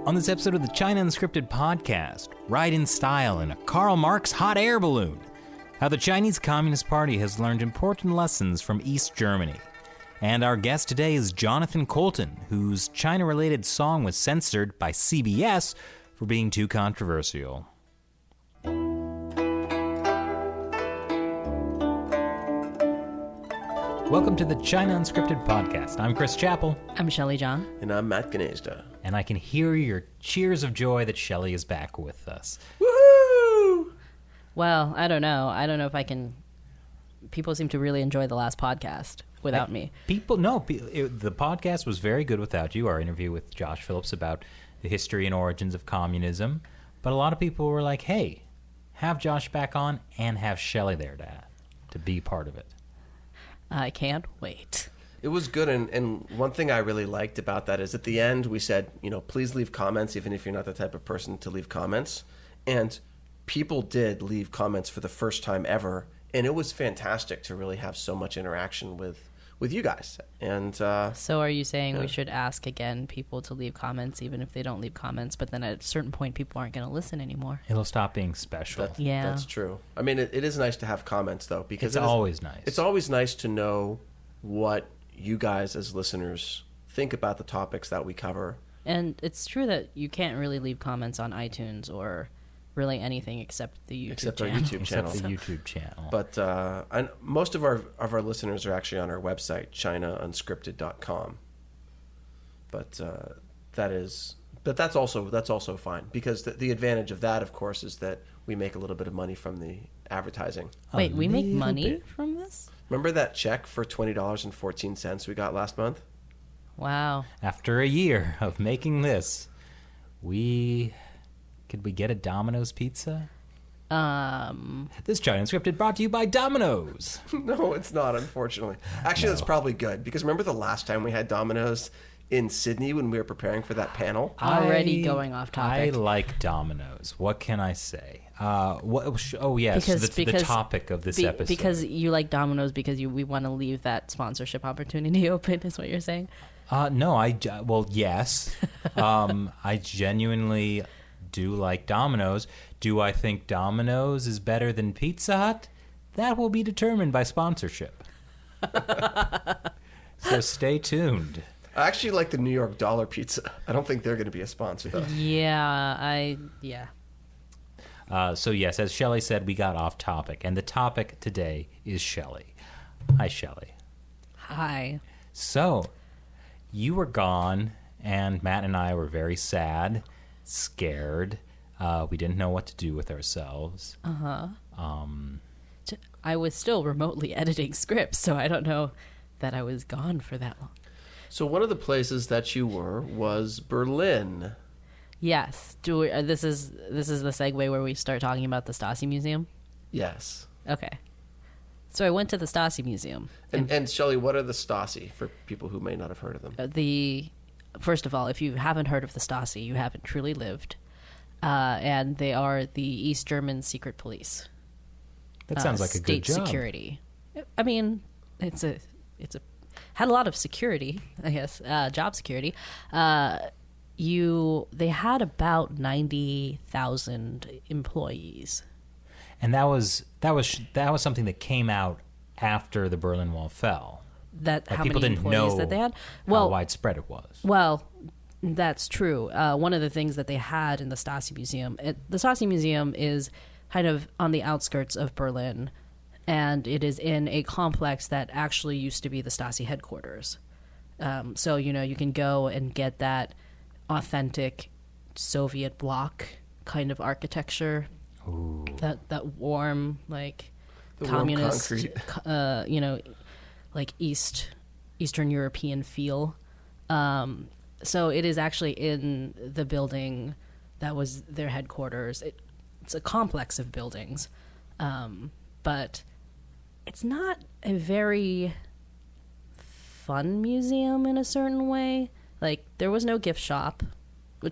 On this episode of the China Unscripted podcast, Ride in Style in a Karl Marx hot air balloon, how the Chinese Communist Party has learned important lessons from East Germany. And our guest today is Jonathan Coulton, whose China-related song was censored by CBS for being too controversial. Welcome to the China Unscripted podcast. I'm Chris Chappell. I'm Shelley John. And I'm Matt Gnezda. And I can hear your cheers of joy that Shelley is back with us. Woohoo! Well, I don't know. I don't know if I can... People seem to really enjoy the last podcast without me. The podcast was very good without you, our interview with Josh Phillips about the history and origins of communism. But a lot of people were like, hey, have Josh back on and have Shelley there to be part of it. I can't wait. It was good, and one thing I really liked about that is at the end we said, please leave comments, even if you're not the type of person to leave comments. And people did leave comments for the first time ever, and it was fantastic to really have so much interaction with you guys. And so are you saying we should ask again people to leave comments, even if they don't leave comments, but then at a certain point people aren't going to listen anymore? It'll stop being special. That's true. I mean, it is nice to have comments, though, because it's always nice. It's always nice to know what you guys as listeners think about the topics that we cover. And it's true that you can't really leave comments on iTunes or really anything except the YouTube channel. Our YouTube channel. Except the YouTube channel. But most of our listeners are actually on our website, ChinaUnscripted.com. But that's also fine, because the advantage of that, of course, is that we make a little bit of money from the advertising. Wait, we make money from this? Remember that check for $20.14 we got last month? Wow. After a year of making this, could we get a Domino's pizza? This China Unscripted brought to you by Domino's. No, it's not, unfortunately. Actually, that's probably good, because remember the last time we had Domino's in Sydney when we were preparing for that panel? Already going off topic. I like Domino's. What can I say? The topic of this episode. Because you like Domino's because we want to leave that sponsorship opportunity open, is what you're saying? No, yes. I genuinely do like Domino's. Do I think Domino's is better than Pizza Hut? That will be determined by sponsorship. So stay tuned. I actually like the New York Dollar Pizza. I don't think they're going to be a sponsor, though. Yeah. So yes, as Shelley said, we got off topic, and the topic today is Shelley. Hi, Shelley. Hi. So, you were gone, and Matt and I were very sad, scared. We didn't know what to do with ourselves. I was still remotely editing scripts, so I don't know that I was gone for that long. So one of the places that you were was Berlin. Yes. This is the segue where we start talking about the Stasi Museum? Yes. Okay. So I went to the Stasi Museum. And Shelley, what are the Stasi for people who may not have heard of them? First of all, if you haven't heard of the Stasi, you haven't truly lived. And they are the East German secret police. That sounds like a good job. State security. I mean, it's had a lot of security, I guess, job security. They had about 90,000 employees, and that was something that came out after the Berlin Wall fell. How people many didn't employees know that they had? How widespread it was. Well, that's true. One of the things that they had in the Stasi Museum, the Stasi Museum is kind of on the outskirts of Berlin, and it is in a complex that actually used to be the Stasi headquarters. So you can go and get that authentic Soviet bloc kind of architecture. Ooh. That warm, like, the communist, warm like Eastern European feel. So it is actually in the building that was their headquarters. It's a complex of buildings, but it's not a very fun museum in a certain way. Like, there was no gift shop.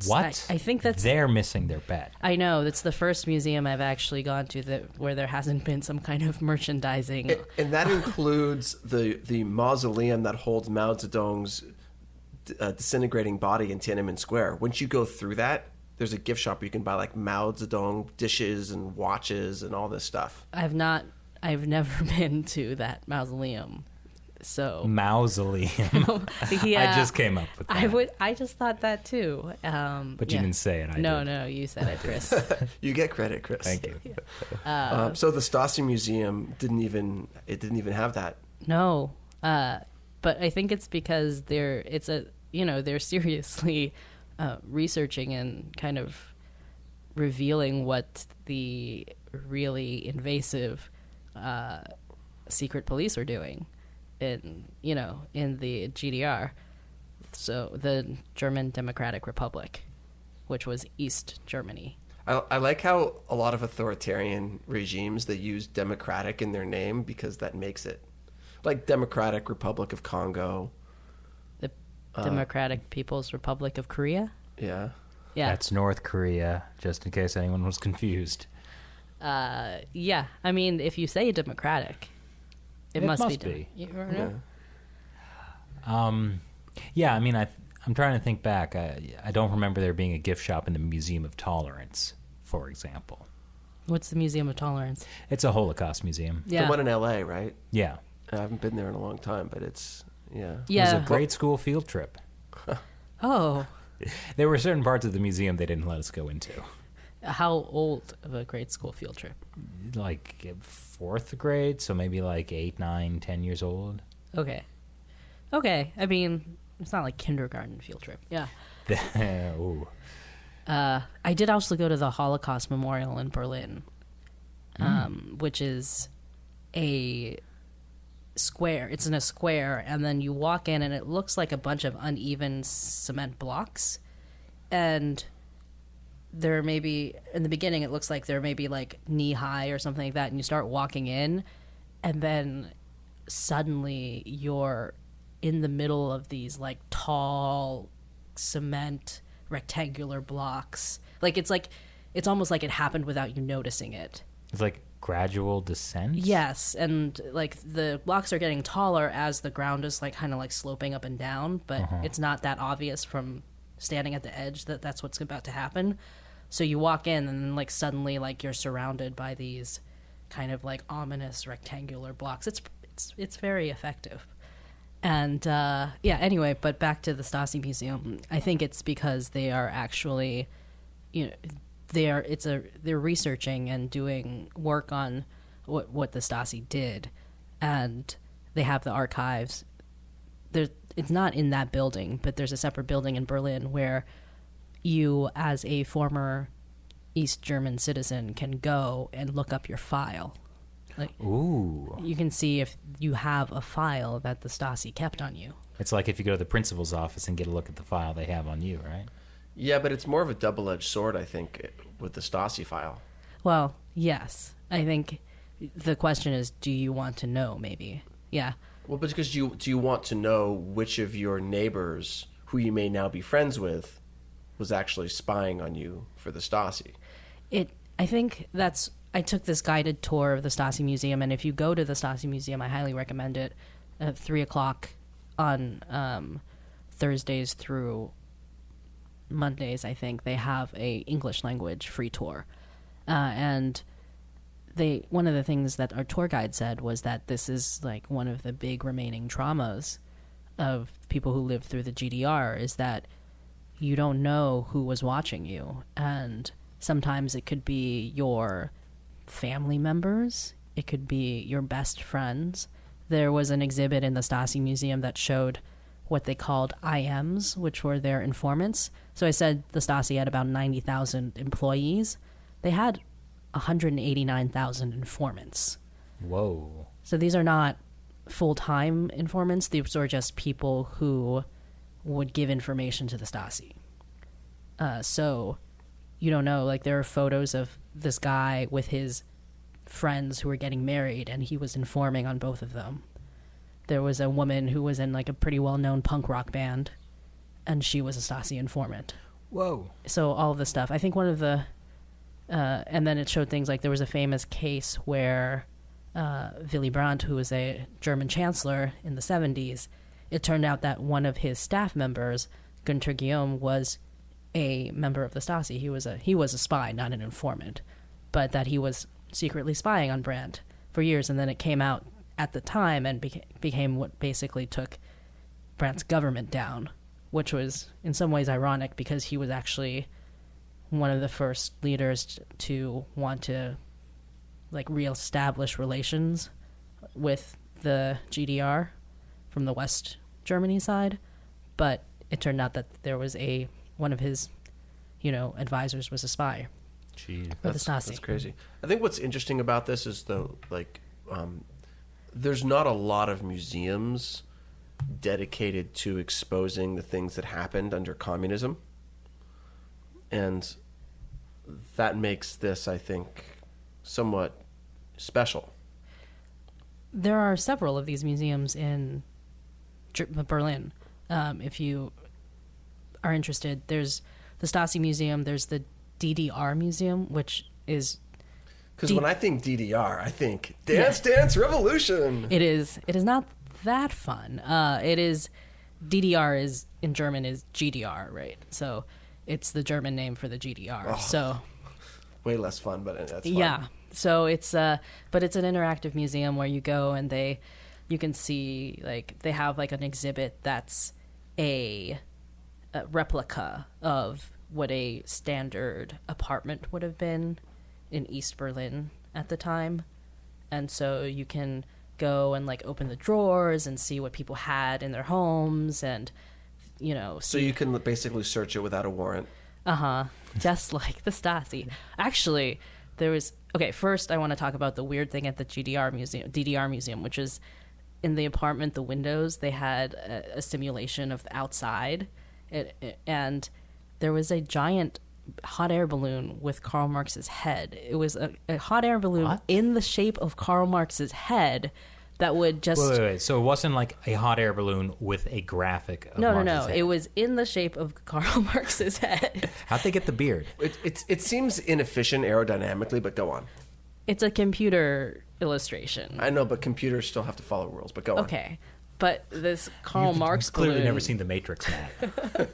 What? I think they're missing their bet. I know. It's the first museum I've actually gone to where there hasn't been some kind of merchandising. And that includes the mausoleum that holds Mao Zedong's disintegrating body in Tiananmen Square. Once you go through that, there's a gift shop where you can buy like Mao Zedong dishes and watches and all this stuff. I've never been to that mausoleum. So Mausoleum. yeah, I just came up with that. I just thought that too. But you didn't say it. I did. No, you said it, Chris. You get credit, Chris. Thank you. So the Stasi Museum didn't even have that. No, but I think it's because they're seriously researching and kind of revealing what the really invasive secret police are doing in the GDR, so the German Democratic Republic, which was East Germany. I like how a lot of authoritarian regimes, they use democratic in their name because that makes it like Democratic Republic of Congo, The Democratic People's Republic of Korea. Yeah. That's North Korea, just in case anyone was confused. Yeah, I mean, if you say democratic, it must be. Yeah, I mean, I'm trying to think back. I don't remember there being a gift shop in the Museum of Tolerance, for example. What's the Museum of Tolerance? It's a Holocaust museum. Yeah. The one in LA, right? Yeah. I haven't been there in a long time, but it's, yeah. It was a grade school field trip. Oh. There were certain parts of the museum they didn't let us go into. How old of a grade school field trip? Like 4th grade, so maybe like 8, 9, 10 years old. Okay. I mean, it's not like kindergarten field trip. Yeah. Ooh. I did also go to the Holocaust Memorial in Berlin, which is a square. It's in a square, and then you walk in, and it looks like a bunch of uneven cement blocks. And there may be, in the beginning, it looks like there may be like knee high or something like that, and you start walking in, and then suddenly you're in the middle of these like tall cement rectangular blocks. It's almost like it happened without you noticing it. It's like gradual descent? Yes, and like the blocks are getting taller as the ground is like kind of like sloping up and down, but it's not that obvious from standing at the edge that that's what's about to happen. So you walk in, and then like suddenly like you're surrounded by these kind of like ominous rectangular blocks. It's very effective. And anyway, but back to the Stasi Museum. I think it's because they are actually, they're researching and doing work on what the Stasi did, and they have the archives. It's not in that building, but there's a separate building in Berlin where you, as a former East German citizen, can go and look up your file. Like, ooh. You can see if you have a file that the Stasi kept on you. It's like if you go to the principal's office and get a look at the file they have on you, right? Yeah, but it's more of a double-edged sword, I think, with the Stasi file. Well, yes. I think the question is, do you want to know, maybe? Yeah. Well, because do you want to know which of your neighbors, who you may now be friends with, was actually spying on you for the Stasi? I think I took this guided tour of the Stasi Museum, and if you go to the Stasi Museum, I highly recommend it. At 3:00 on Thursdays through Mondays, I think, they have a English language free tour. And one of the things that our tour guide said was that this is like one of the big remaining traumas of people who lived through the GDR, is that you don't know who was watching you. And sometimes it could be your family members, it could be your best friends. There was an exhibit in the Stasi Museum that showed what they called IMs, which were their informants. So I said the Stasi had about 90,000 employees. They had 189,000 informants. Whoa. So these are not full-time informants. These are just people who would give information to the Stasi. So you don't know, like there are photos of this guy with his friends who were getting married, and he was informing on both of them. There was a woman who was in like a pretty well-known punk rock band, and she was a Stasi informant. Whoa. So all of this stuff. I think one of the and then it showed things like there was a famous case where Willy Brandt, who was a German chancellor in the 70s, it turned out that one of his staff members, Gunter Guillaume, was a member of the Stasi. He was a spy, not an informant, but that he was secretly spying on Brandt for years, and then it came out at the time and became what basically took Brandt's government down, which was in some ways ironic because he was actually one of the first leaders to want to reestablish relations with the GDR from the West Germany side, but it turned out that there was one of his advisors was a spy. Gee, that's crazy. I think what's interesting about this is there's not a lot of museums dedicated to exposing the things that happened under communism, and that makes this, I think, somewhat special. There are several of these museums in Berlin. If you are interested, there's the Stasi Museum, there's the Ddr Museum, which is... Because when I think DDR, I think Dance Revolution. It is not that fun. DDR is, in German, is GDR, right? So it's the German name for the GDR. Oh, so way less fun, but that's fun. Yeah. So but it's an interactive museum where you go and you can see, they have an exhibit that's a replica of what a standard apartment would have been in East Berlin at the time. And so you can go and open the drawers and see what people had in their homes, and so you can basically search it without a warrant. Just like the Stasi. Actually, there was... Okay, first I want to talk about the weird thing at the DDR Museum, which is in the apartment, the windows, they had a simulation of the outside, and there was a giant hot air balloon with Karl Marx's head. It was a hot air balloon in the shape of Karl Marx's head that would just... Wait. So it wasn't like a hot air balloon with a graphic of Marx's head. It was in the shape of Karl Marx's head. How'd they get the beard? It seems inefficient aerodynamically, but go on. It's a computer illustration. I know, but computers still have to follow rules, but go on. Okay. But this Karl Marx You've clearly balloon... never seen The Matrix, Matt.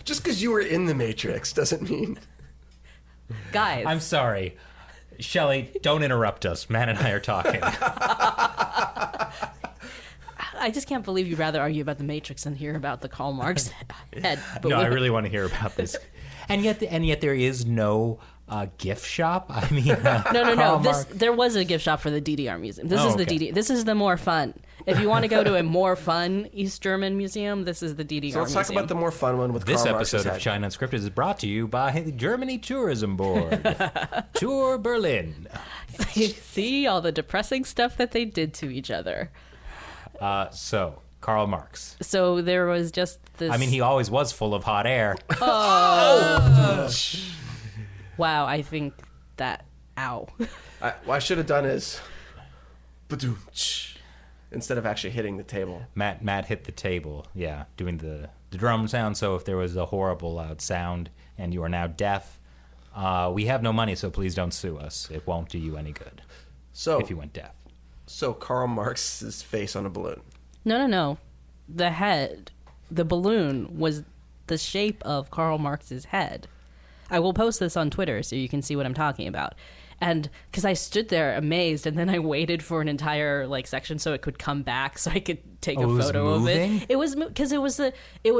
Just because you were in the Matrix doesn't mean... Guys. I'm sorry. Shelley, don't interrupt us. Matt and I are talking. I just can't believe you'd rather argue about the Matrix than hear about the Karl Marx head. No, I really want to hear about this. And yet there is no gift shop. I mean, no. There was a gift shop for the DDR Museum. This is the more fun. If you want to go to a more fun East German museum, this is the DDR So let's Museum. talk about the more fun one with this Karl Marx's episode head. of China Unscripted is brought to you by the Germany Tourism Board. Tour Berlin. See all the depressing stuff that they did to each other. So, Karl Marx. So there was just this... I mean, he always was full of hot air. Wow, I think that... Ow. What I should have done is... instead of actually hitting the table. Matt hit the table, doing the drum sound. So if there was a horrible loud sound and you are now deaf, we have no money, so please don't sue us. It won't do you any good if you went deaf. So Karl Marx's face on a balloon. No. The balloon was the shape of Karl Marx's head. I will post this on Twitter so you can see what I'm talking about. And because I stood there amazed, and then I waited for an entire section so it could come back so I could take a photo of it. It was because it was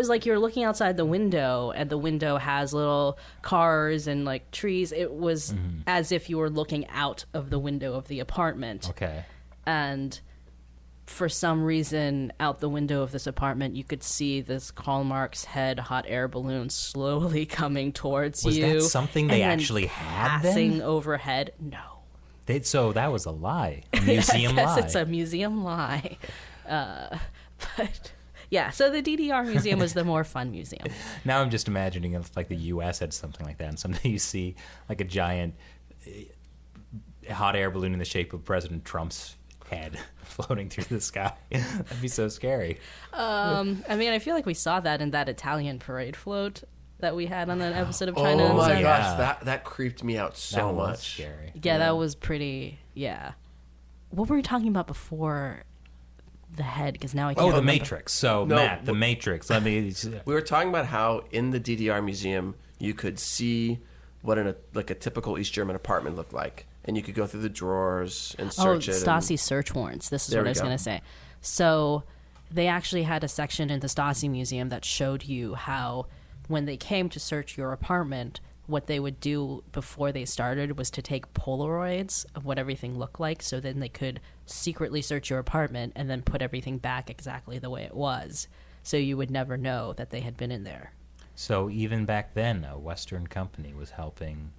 like you're looking outside the window, and the window has little cars and trees. It was as if you were looking out of the window of the apartment. Okay. And for some reason, out the window of this apartment, you could see this Karl Marx head hot air balloon slowly coming towards Was you. that something they actually had passing then? overhead? No. So that was a lie. A museum I guess lie. it's a museum lie. But yeah, so the DDR Museum was the more fun museum. Now I'm just imagining if the U.S. had something like that, and someday you see a giant hot air balloon in the shape of President Trump's head floating through the sky. That'd be so scary. I mean, I feel like we saw that in that Italian parade float that we had on an episode of China. Oh my Uncensored. gosh, that creeped me out so That was much. scary. Yeah, that was pretty. Yeah. What were we talking about before the head because now I can't Oh, the remember. Matrix. So, No, Matt, the Matrix. Let me... We were talking about how in the DDR museum you could see what a typical East German apartment looked like, and you could go through the drawers and search it. Stasi search warrants. This is what I was going to say. So they actually had a section in the Stasi Museum that showed you how when they came to search your apartment, what they would do before they started was to take Polaroids of what everything looked like, so then they could secretly search your apartment and then put everything back exactly the way it was, so you would never know that they had been in there. So even back then, a Western company was helping.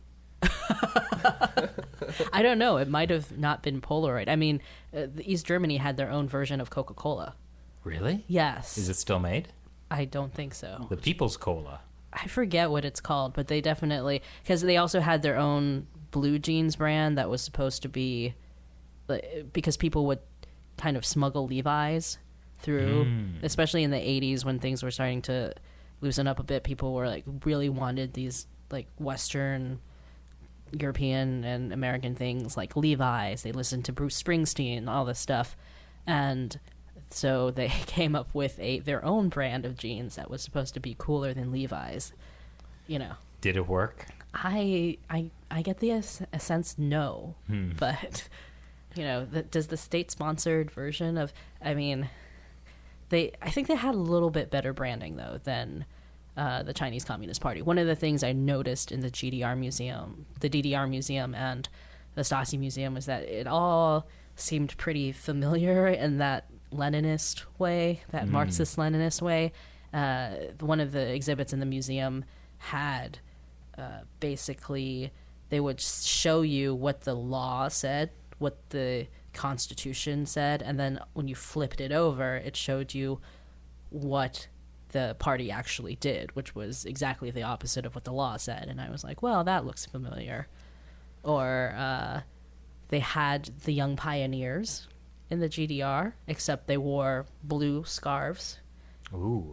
I don't know. It might have not been Polaroid. I mean, East Germany had their own version of Coca-Cola. Really? Yes. Is it still made? I don't think so. The People's Cola. I forget what it's called, but they definitely, because they also had their own blue jeans brand that was supposed to be, because people would kind of smuggle Levi's through, especially in the 80s when things were starting to loosen up a bit. People were like really wanted these like Western European and American things like Levi's. They listened to Bruce Springsteen, all this stuff, and so they came up with their own brand of jeans that was supposed to be cooler than Levi's. You know, Did it work? I get the a sense no, but you know, does the state-sponsored version of, I mean, I think they had a little bit better branding though than the Chinese Communist Party. One of the things I noticed in the Ddr Museum and the Stasi Museum is that it all seemed pretty familiar in that Leninist way, that Marxist-Leninist way. One of the exhibits in the museum had basically, they would show you what the law said, what the Constitution said, and then when you flipped it over, it showed you what the party actually did, which was exactly the opposite of what the law said. And I was like, well, that looks familiar. Or they had the young pioneers in the GDR, except they wore blue scarves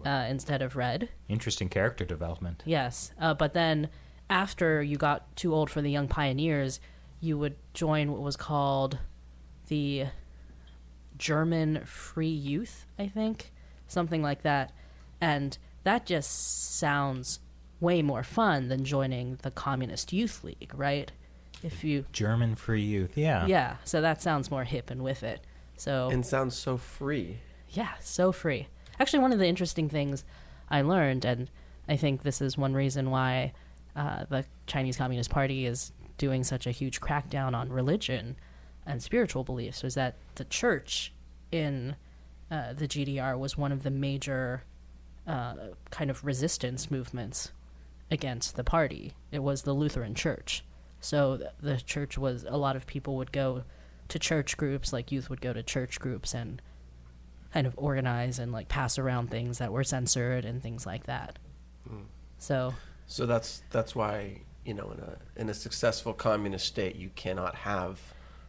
instead of red. Interesting character development. Yes. But then after you got too old for the young pioneers, you would join what was called the German Free Youth, I think. Something like that. And that just sounds way more fun than joining the Communist Youth League, right? If you German Free Youth, yeah. Yeah, so that sounds more hip and with it. So And sounds so free. yeah, so free. Actually, one of the interesting things I learned, and I think this is one reason why the Chinese Communist Party is doing such a huge crackdown on religion and spiritual beliefs, was that the church in the GDR was one of the major kind of resistance movements against the party. It was the Lutheran Church. So the church was, a lot of people would go to church groups, like youth would go to church groups and kind of organize and like pass around things that were censored and things like that. So that's why, you know, in a successful communist state, you cannot have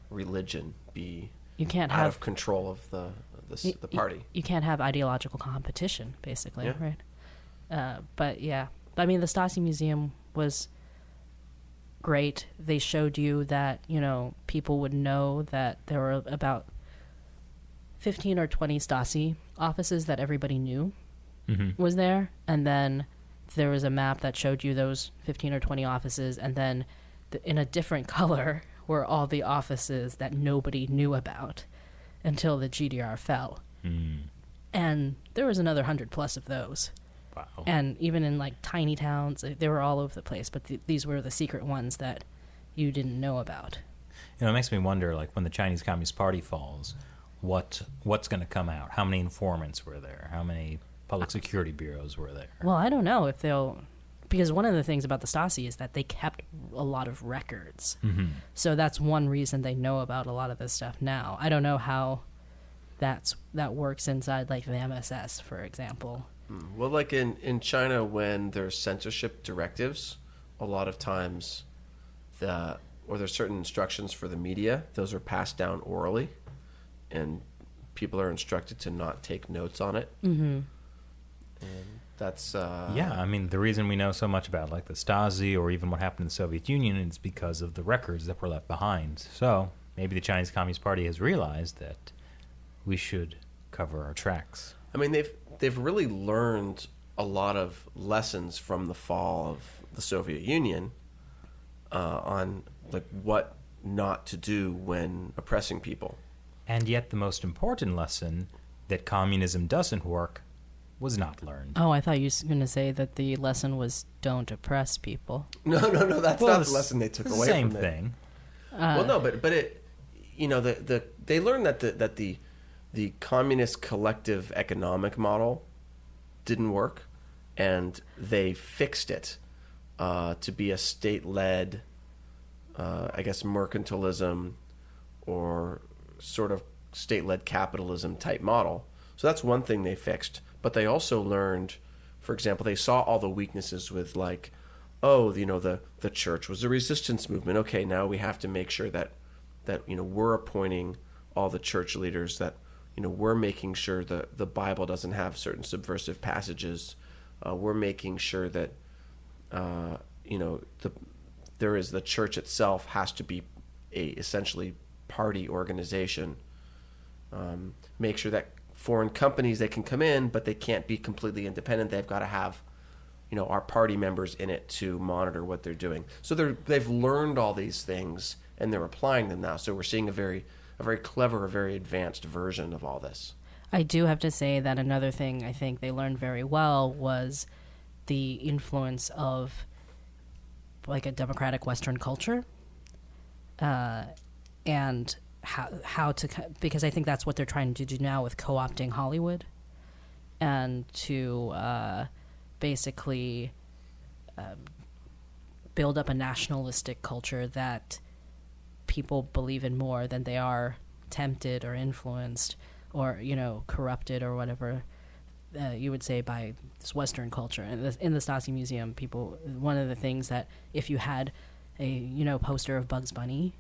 religion be you can't out have of control of the party. You can't have ideological competition, basically, Yeah. right? But yeah, I mean, the Stasi Museum was great. They showed you that, you know, people would know that there were about 15 or 20 Stasi offices that everybody knew was there. And then there was a map that showed you those 15 or 20 offices. And then in a different color were all the offices that nobody knew about until the GDR fell. And there was another 100 plus of those. Wow. And even in like tiny towns, they were all over the place, but these were the secret ones that you didn't know about. You know, it makes me wonder, like, when the Chinese Communist Party falls, what's going to come out? How many informants were there? How many public security bureaus were there? Well, I don't know if they'll, because one of the things about the Stasi is that they kept a lot of records. So that's one reason they know about a lot of this stuff now. I don't know how that works inside like the MSS, for example. Well, like in China, when there's censorship directives, a lot of times or there's certain instructions for the media, those are passed down orally, and people are instructed to not take notes on it. And that's yeah, I mean, the reason we know so much about, like, the Stasi or even what happened in the Soviet Union is because of the records that were left behind. So maybe the Chinese Communist Party has realized that we should cover our tracks. I mean, they've really learned a lot of lessons from the fall of the Soviet Union on like what not to do when oppressing people. And yet the most important lesson, that communism doesn't work, was not learned. Oh, I thought you were going to say that the lesson was don't oppress people. No, that's not the lesson they took away same from it. thing. Well, no, but it, you know, they learned that the communist collective economic model didn't work, and they fixed it to be a state-led, I guess, mercantilism or sort of state-led capitalism type model. So that's one thing they fixed. But they also learned, for example, they saw all the weaknesses with like, oh, you know, the church was a resistance movement. Okay, now we have to make sure that you know, we're appointing all the church leaders, that, you know, we're making sure that the Bible doesn't have certain subversive passages. We're making sure that, you know, the church itself has to be a essentially party organization. Make sure that foreign companies, they can come in, but they can't be completely independent. They've got to have, you know, our party members in it to monitor what they're doing. So they've learned all these things and they're applying them now. So we're seeing a very clever, a very advanced version of all this. I do have to say that another thing I think they learned very well was the influence of like a democratic Western culture, and how to, because I think that's what they're trying to do now with co-opting Hollywood, and to basically build up a nationalistic culture that people believe in more than they are tempted or influenced or, you know, corrupted or whatever you would say by this Western culture. And in the Stasi Museum, people, one of the things that if you had a, you know, poster of Bugs Bunny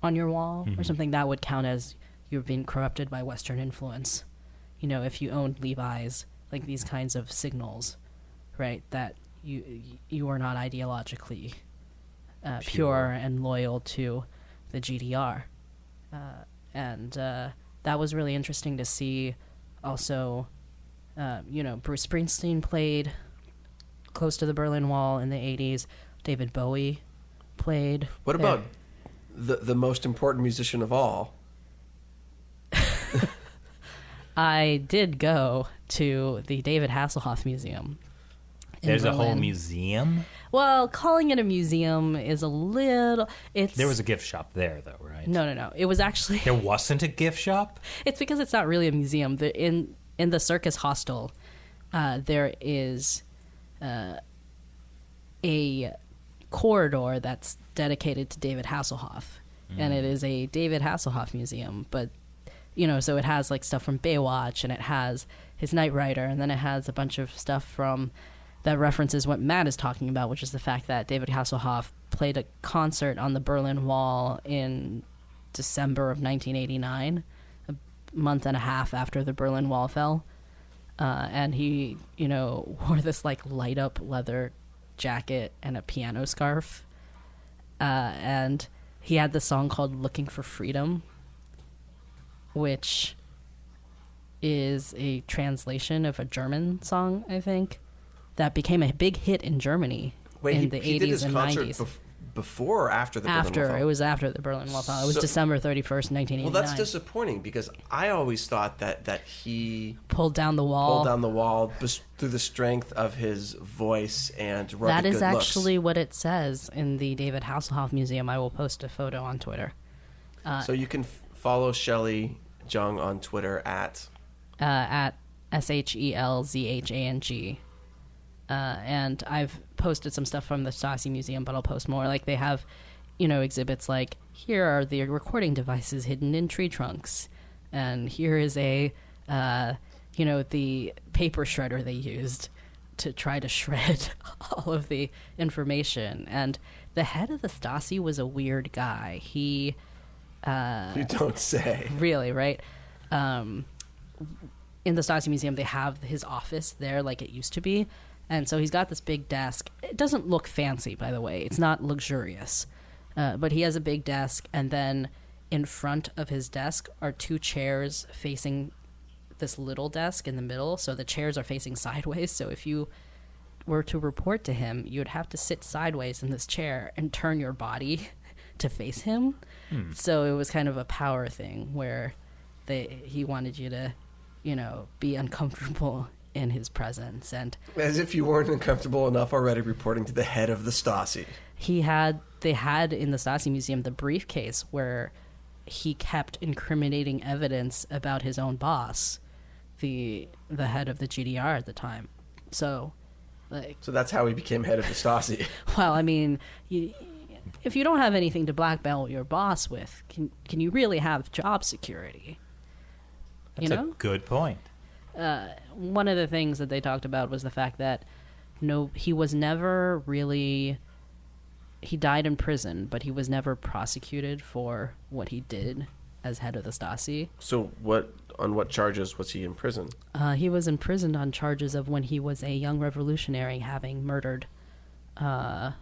on your wall or something, that would count as you're being corrupted by Western influence. You know, if you owned Levi's, like these kinds of signals, right, that you are not ideologically pure and loyal to the GDR. And that was really interesting to see. Also, you know, Bruce Springsteen played close to the Berlin Wall in the 80s. David Bowie played. What about the most important musician of all? I did go to the David Hasselhoff Museum. There's a whole museum? Well, calling it a museum is a little... There was a gift shop there, though, right? No. It was actually... There wasn't a gift shop? It's because it's not really a museum. In the Circus Hostel, there is a corridor that's dedicated to David Hasselhoff. And it is a David Hasselhoff museum. But, you know, so it has like stuff from Baywatch, and it has his Knight Rider, and then it has a bunch of stuff from... that references what Matt is talking about, which is the fact that David Hasselhoff played a concert on the Berlin Wall in December of 1989, a month and a half after the Berlin Wall fell. And he, you know, wore this like light up leather jacket and a piano scarf. And he had this song called Looking for Freedom, which is a translation of a German song, I think, that became a big hit in Germany in the 80s and 90s. Before or after the Berlin Wall fell? It was after the Berlin Wall fell. It was December 31st, 1989. Well, that's disappointing because I always thought that he pulled down the wall through the strength of his voice and rugged That is good looks. actually what it says in the David Hasselhoff Museum. I will post a photo on Twitter. So you can follow Shelley Jung on Twitter at SHELZHANG. And I've posted some stuff from the Stasi Museum, but I'll post more. Like they have, you know, exhibits like, here are the recording devices hidden in tree trunks. And here is a, you know, the paper shredder they used to try to shred all of the information. And the head of the Stasi was a weird guy. He... you don't say. Really, right? In the Stasi Museum, they have his office there like it used to be. And so he's got this big desk. It doesn't look fancy, by the way. It's not luxurious. But he has a big desk, and then in front of his desk are two chairs facing this little desk in the middle, so the chairs are facing sideways. So if you were to report to him, you would have to sit sideways in this chair and turn your body to face him. So it was kind of a power thing where he wanted you to, be uncomfortable in his presence. And as if you weren't uncomfortable enough already reporting to the head of the Stasi. They had in the Stasi Museum the briefcase where he kept incriminating evidence about his own boss, the head of the GDR at the time. So that's how he became head of the Stasi. Well, I mean, if you don't have anything to blackmail your boss with, can you really have job security? That's a good point. One of the things that they talked about was the fact that he was never really. He died in prison, but he was never prosecuted for what he did as head of the Stasi. So on what charges was he in prison? He was imprisoned on charges of when he was a young revolutionary having murdered in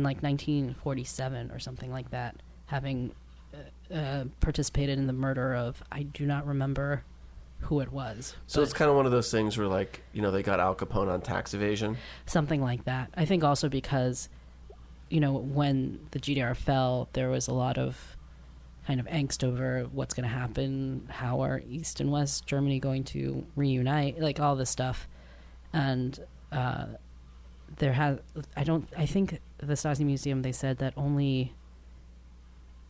like 1947 or something like that, having participated in the murder of, I do not remember who it was. So it's kind of one of those things where they got Al Capone on tax evasion? Something like that. I think also because when the GDR fell, there was a lot of kind of angst over what's going to happen, how are East and West Germany going to reunite, like all this stuff. And I think the Stasi Museum, they said that only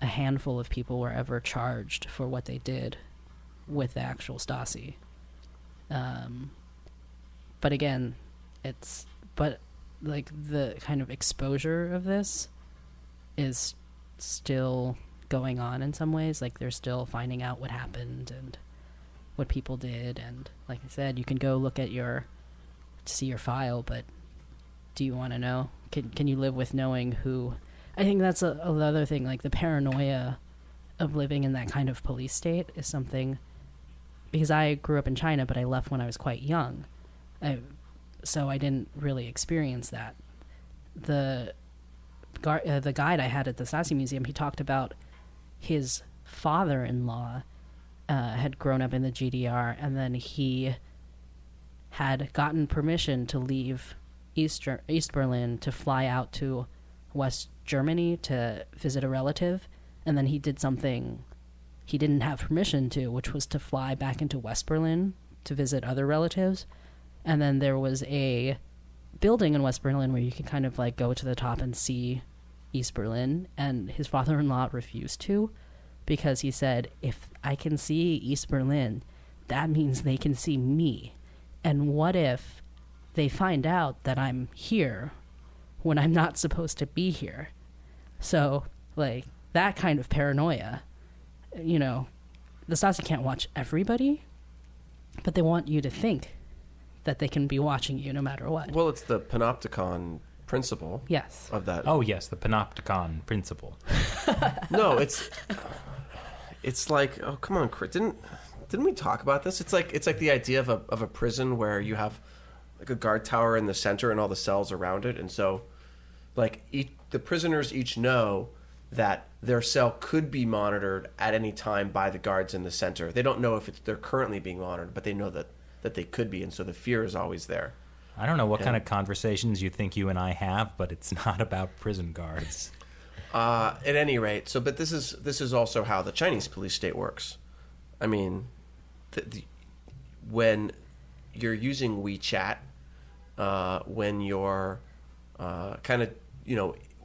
a handful of people were ever charged for what they did with the actual Stasi. But again, the kind of exposure of this is still going on in some ways. Like they're still finding out what happened and what people did. And like I said, you can go see your file, but do you want to know? Can you live with knowing who? I think that's another thing. Like the paranoia of living in that kind of police state is something, because I grew up in China, but I left when I was quite young. So I didn't really experience that. The guide I had at the Stasi Museum, he talked about his father-in-law had grown up in the GDR, and then he had gotten permission to leave East Berlin to fly out to West Germany to visit a relative, and then he did something he didn't have permission to, which was to fly back into West Berlin to visit other relatives. And then there was a building in West Berlin where you could kind of like go to the top and see East Berlin, and his father-in-law refused to, because he said, if I can see East Berlin, that means they can see me. And what if they find out that I'm here when I'm not supposed to be here? So, like, that kind of paranoia, the Stasi can't watch everybody, but they want you to think that they can be watching you no matter what. Well, it's the Panopticon Principle. Yes. Of that. Oh, yes, the Panopticon Principle. No, it's like, oh, come on, Chris. Didn't we talk about this? It's like the idea of a prison where you have like a guard tower in the center and all the cells around it, and so like the prisoners each know that their cell could be monitored at any time by the guards in the center. They don't know if they're currently being monitored, but they know that they could be, and so the fear is always there. I don't know what kind of conversations you think you and I have, but it's not about prison guards. At any rate, but this is also how the Chinese police state works. I mean, when you're using WeChat, when you're kind of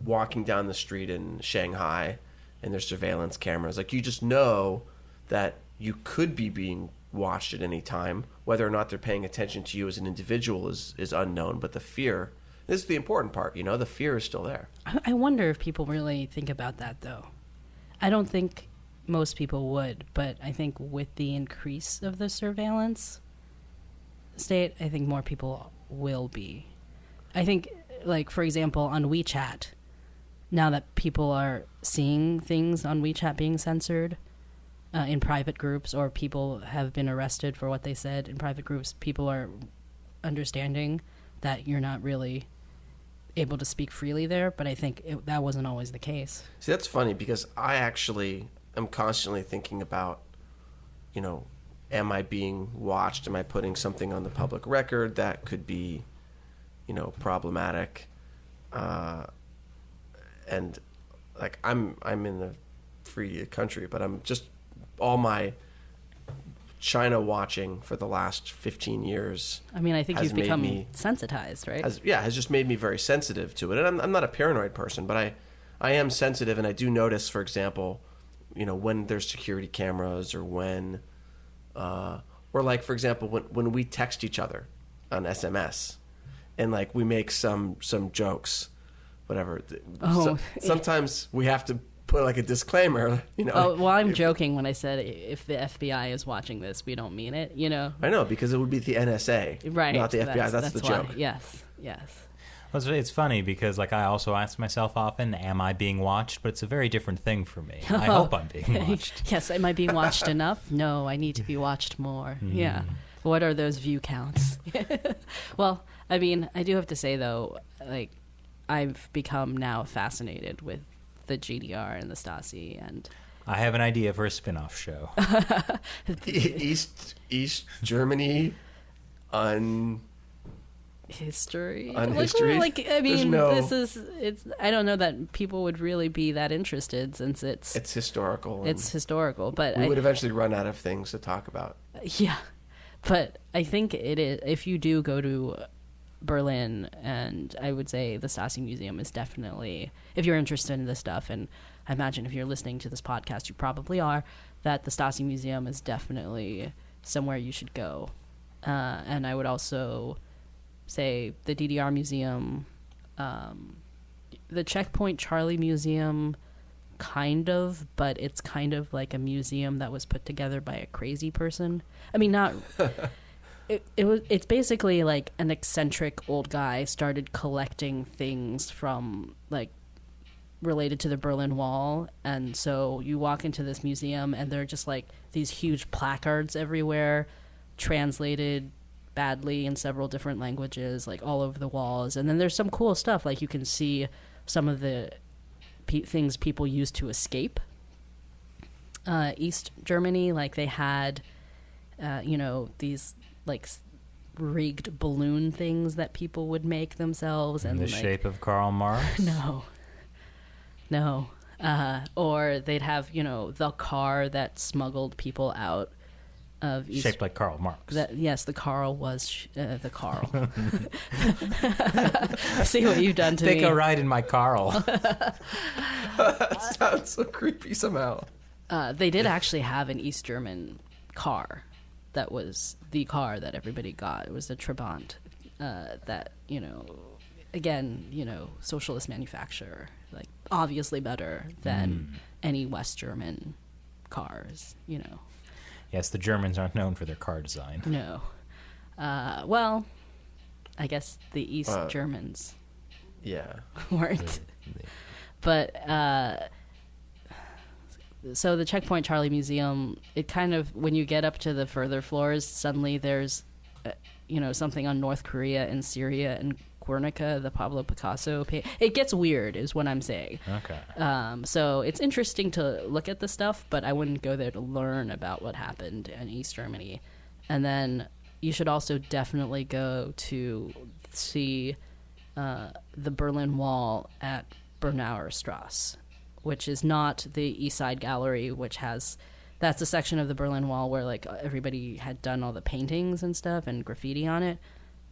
walking down the street in Shanghai and there's surveillance cameras, like you just know that you could be being watched at any time. Whether or not they're paying attention to you as an individual is unknown, but the fear, this is the important part, the fear is still there. I wonder if people really think about that, though. I don't think most people would, but I think with the increase of the surveillance state, I think more people will be. I think, like, for example, on WeChat, now that people are seeing things on WeChat being censored, in private groups, or people have been arrested for what they said in private groups, people are understanding that you're not really able to speak freely there, but I think that wasn't always the case. See, that's funny, because I actually am constantly thinking about, am I being watched? Am I putting something on the public record that could be, problematic? And like I'm in a free country, but I'm just all my China watching for the last 15 years. I mean, I think you've become sensitized, right? Has just made me very sensitive to it. And I'm not a paranoid person, but I am sensitive, and I do notice, for example, when there's security cameras, or when, or like, for example, when we text each other on SMS, and like we make some jokes, whatever. Sometimes we have to put like a disclaimer, Oh, well, I'm joking when I said if the FBI is watching this, we don't mean it, I know, because it would be the NSA, right? Not the FBI. That's the joke. Yes. Well, it's funny because, like, I also ask myself often, am I being watched? But it's a very different thing for me. I hope I'm being watched. Yes, am I being watched enough? No, I need to be watched more. Yeah. What are those view counts? Well, I mean, I do have to say, though, like, I've become now fascinated with the GDR and the Stasi, and I have an idea for a spin-off show. East Germany history. History. Like, I mean, it's. I don't know that people would really be that interested, since it's historical. It's historical, but we would eventually run out of things to talk about. Yeah, but I think it is. If you do go to Berlin, and I would say the Stasi Museum is definitely, if you're interested in this stuff, and I imagine if you're listening to this podcast, you probably are, that the Stasi Museum is definitely somewhere you should go. And I would also say the Ddr Museum, the Checkpoint Charlie Museum, kind of, but it's kind of like a museum that was put together by a crazy person. I mean, not... It's basically like an eccentric old guy started collecting things from, like, related to the Berlin Wall, and so you walk into this museum and there are just like these huge placards everywhere, translated badly in several different languages, like all over the walls. And then there's some cool stuff, like you can see some of the things people used to escape East Germany. Like they had these like rigged balloon things that people would make themselves, in and the like, shape of Karl Marx. No. Or they'd have the car that smuggled people out of East. Shaped like Karl Marx. Yes, the Karl was the Karl. See what you've done to me. Take a ride in my Karl. That sounds so creepy somehow. They did actually have an East German car that was the car that everybody got. It was a Trabant that, again, socialist manufacturer, like obviously better than any West German cars, Yes, the Germans aren't known for their car design. No. Well, I guess the East Germans weren't. But so the Checkpoint Charlie Museum, it kind of, when you get up to the further floors, suddenly there's, something on North Korea and Syria and Guernica, the Pablo Picasso. It gets weird, is what I'm saying. Okay. So it's interesting to look at the stuff, but I wouldn't go there to learn about what happened in East Germany. And then you should also definitely go to see the Berlin Wall at Bernauer Strasse, which is not the East Side Gallery, that's a section of the Berlin Wall where like everybody had done all the paintings and stuff and graffiti on it.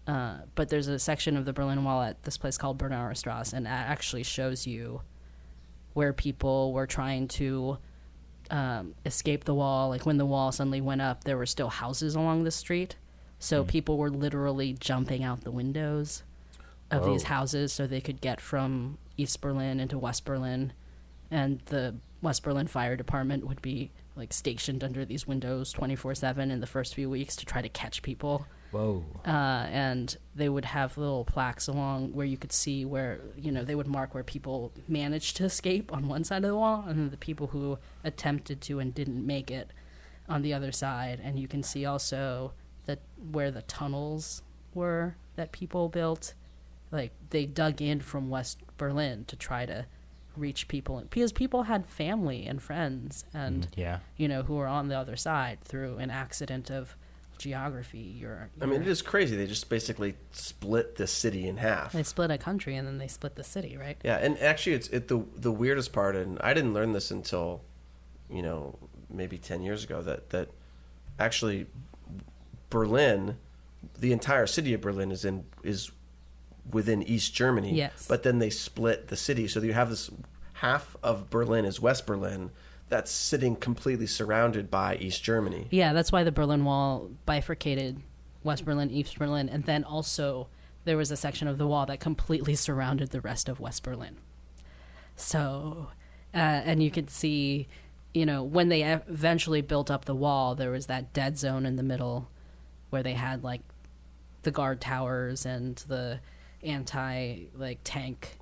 But there's a section of the Berlin Wall at this place called Bernauer Strasse, and that actually shows you where people were trying to escape the wall. Like when the wall suddenly went up, there were still houses along the street. So people were literally jumping out the windows of these houses so they could get from East Berlin into West Berlin. And the West Berlin Fire Department would be like stationed under these windows 24/7 in the first few weeks to try to catch people. Whoa. And they would have little plaques along where you could see where, they would mark where people managed to escape on one side of the wall, and then the people who attempted to and didn't make it on the other side. And you can see also that where the tunnels were that people built, like they dug in from West Berlin to try to reach people, because people had family and friends and who were on the other side through an accident of geography. I mean, it is crazy. They just basically split the city in half. They split a country and then they split the city, right? Yeah, and actually, the weirdest part, and I didn't learn this until, maybe 10 years ago, that actually Berlin, the entire city of Berlin is within East Germany. Yes. But then they split the city, so you have this half of Berlin is West Berlin. That's sitting completely surrounded by East Germany. Yeah, that's why the Berlin Wall bifurcated West Berlin, East Berlin, and then also there was a section of the wall that completely surrounded the rest of West Berlin. So, and you could see, when they eventually built up the wall, there was that dead zone in the middle where they had, like, the guard towers and the tank,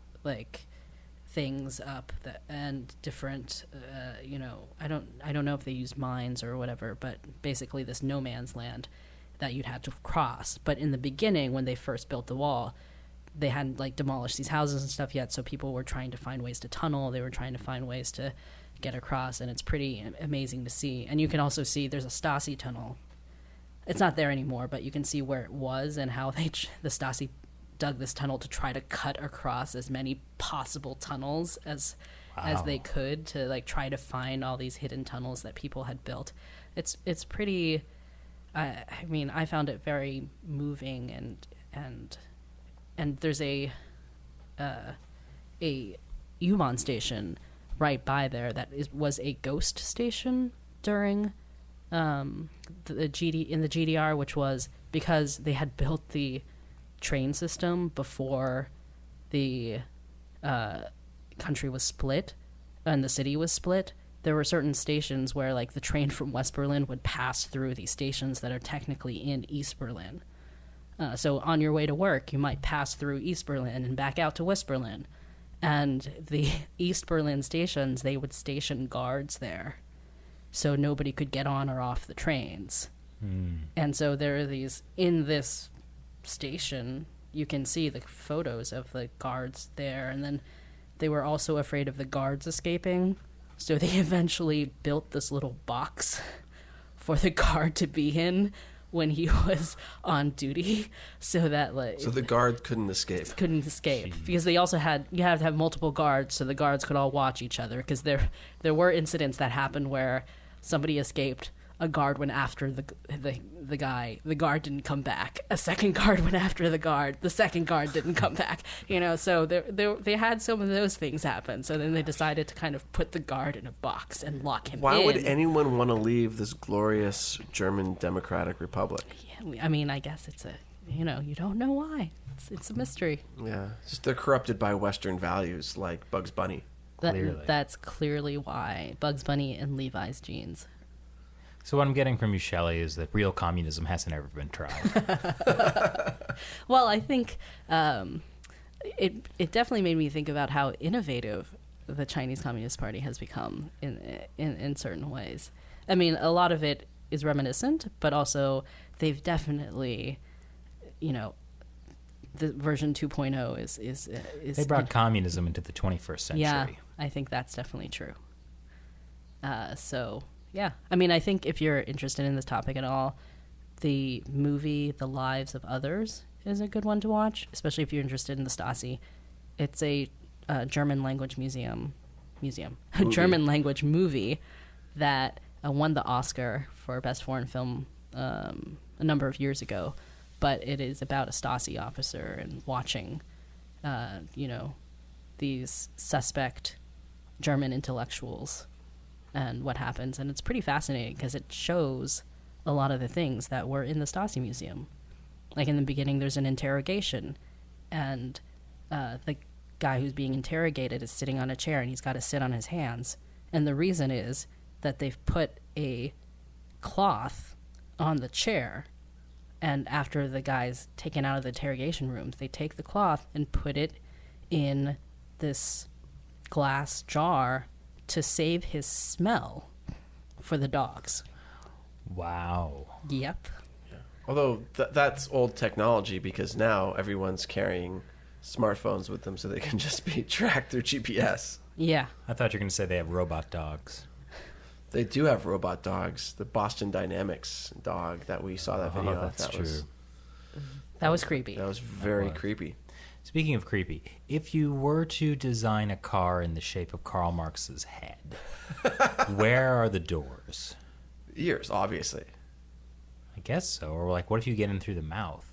things up and different I don't know if they used mines or whatever, but basically this no man's land that you'd have to cross. But in the beginning, when they first built the wall, they hadn't demolished these houses and stuff yet, so people were trying to find ways to tunnel. They were trying to find ways to get across, and it's pretty amazing to see. And you can also see there's a Stasi tunnel. It's not there anymore, but you can see where it was and how the Stasi dug this tunnel to try to cut across as many possible tunnels as they could to try to find all these hidden tunnels that people had built. It's pretty. I mean, I found it very moving, and there's a U-Bahn station right by there that was a ghost station during in the GDR, which was because they had built the train system before the country was split and the city was split. There were certain stations where the train from West Berlin would pass through these stations that are technically in East Berlin. So on your way to work, you might pass through East Berlin and back out to West Berlin. And the East Berlin stations, they would station guards there so nobody could get on or off the trains. And so there are these, in this station, you can see the photos of the guards there, and then they were also afraid of the guards escaping, so they eventually built this little box for the guard to be in when he was on duty, so that so the guard couldn't escape. Jeez. Because they also you have to have multiple guards so the guards could all watch each other, because there were incidents that happened where somebody escaped, a guard went after the guy, the guard didn't come back, a second guard went after the guard, the second guard didn't come back, so they had some of those things happen. So then they decided to kind of put the guard in a box and lock him in. Why would anyone want to leave this glorious German Democratic Republic? Yeah, I mean, I guess it's you don't know why. It's a mystery. Yeah, just they're corrupted by Western values like Bugs Bunny. That's clearly why. Bugs Bunny and Levi's jeans. So what I'm getting from you, Shelley, is that real communism hasn't ever been tried. Well, I think it definitely made me think about how innovative the Chinese Communist Party has become in certain ways. I mean, a lot of it is reminiscent, but also they've definitely, the version 2.0 is they brought communism into the 21st century. Yeah, I think that's definitely true. So, yeah. I mean, I think if you're interested in this topic at all, the movie The Lives of Others is a good one to watch, especially if you're interested in the Stasi. It's a German language a German language movie that won the Oscar for Best Foreign Film a number of years ago. But it is about a Stasi officer and watching, these suspect German intellectuals and what happens. And it's pretty fascinating because it shows a lot of the things that were in the Stasi Museum. Like in the beginning, there's an interrogation, and the guy who's being interrogated is sitting on a chair, and he's got to sit on his hands. And the reason is that they've put a cloth on the chair, and after the guy's taken out of the interrogation rooms, they take the cloth and put it in this glass jar to save his smell for the dogs. Wow. Yep. Yeah. Although that's old technology, because now everyone's carrying smartphones with them so they can just be tracked through GPS. Yeah. I thought you were going to say they have robot dogs. They do have robot dogs. The Boston Dynamics dog that we saw that video. That's true. That was creepy. That was very creepy. Speaking of creepy, if you were to design a car in the shape of Karl Marx's head, where are the doors? Ears, obviously. I guess so. Or like, what if you get in through the mouth?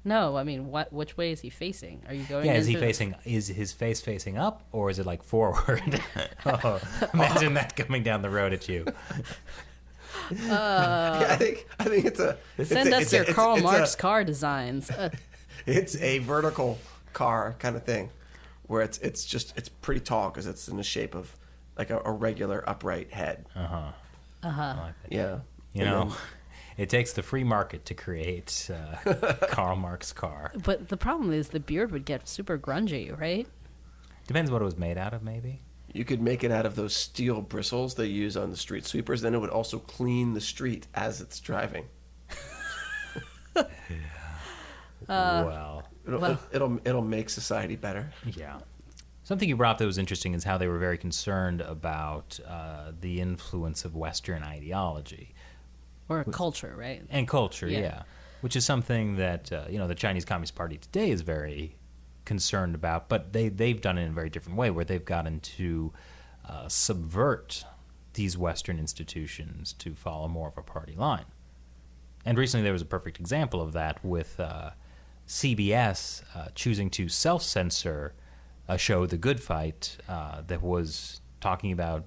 No, I mean, which way is he facing? Are you going? Yeah, is his face facing up, or is it like forward? Oh, imagine that coming down the road at you. Yeah, I think it's a. Send us your Karl Marx car designs. It's a vertical car kind of thing, where it's pretty tall because it's in the shape of like a regular upright head. Yeah. You know, it takes the free market to create Karl Marx car. But the problem is the beard would get super grungy, right? Depends what it was made out of, maybe. You could make it out of those steel bristles they use on the street sweepers. Then it would also clean the street as it's driving. Well, it'll make society better. yeah. Something you brought up that was interesting is how they were very concerned about the influence of Western ideology. Or culture, right? And culture, Yeah. yeah. Which is something that, the Chinese Communist Party today is very concerned about, but they've done it in a very different way, where they've gotten to subvert these Western institutions to follow more of a party line. And recently there was a perfect example of that with CBS choosing to self-censor a show, The Good Fight, that was talking about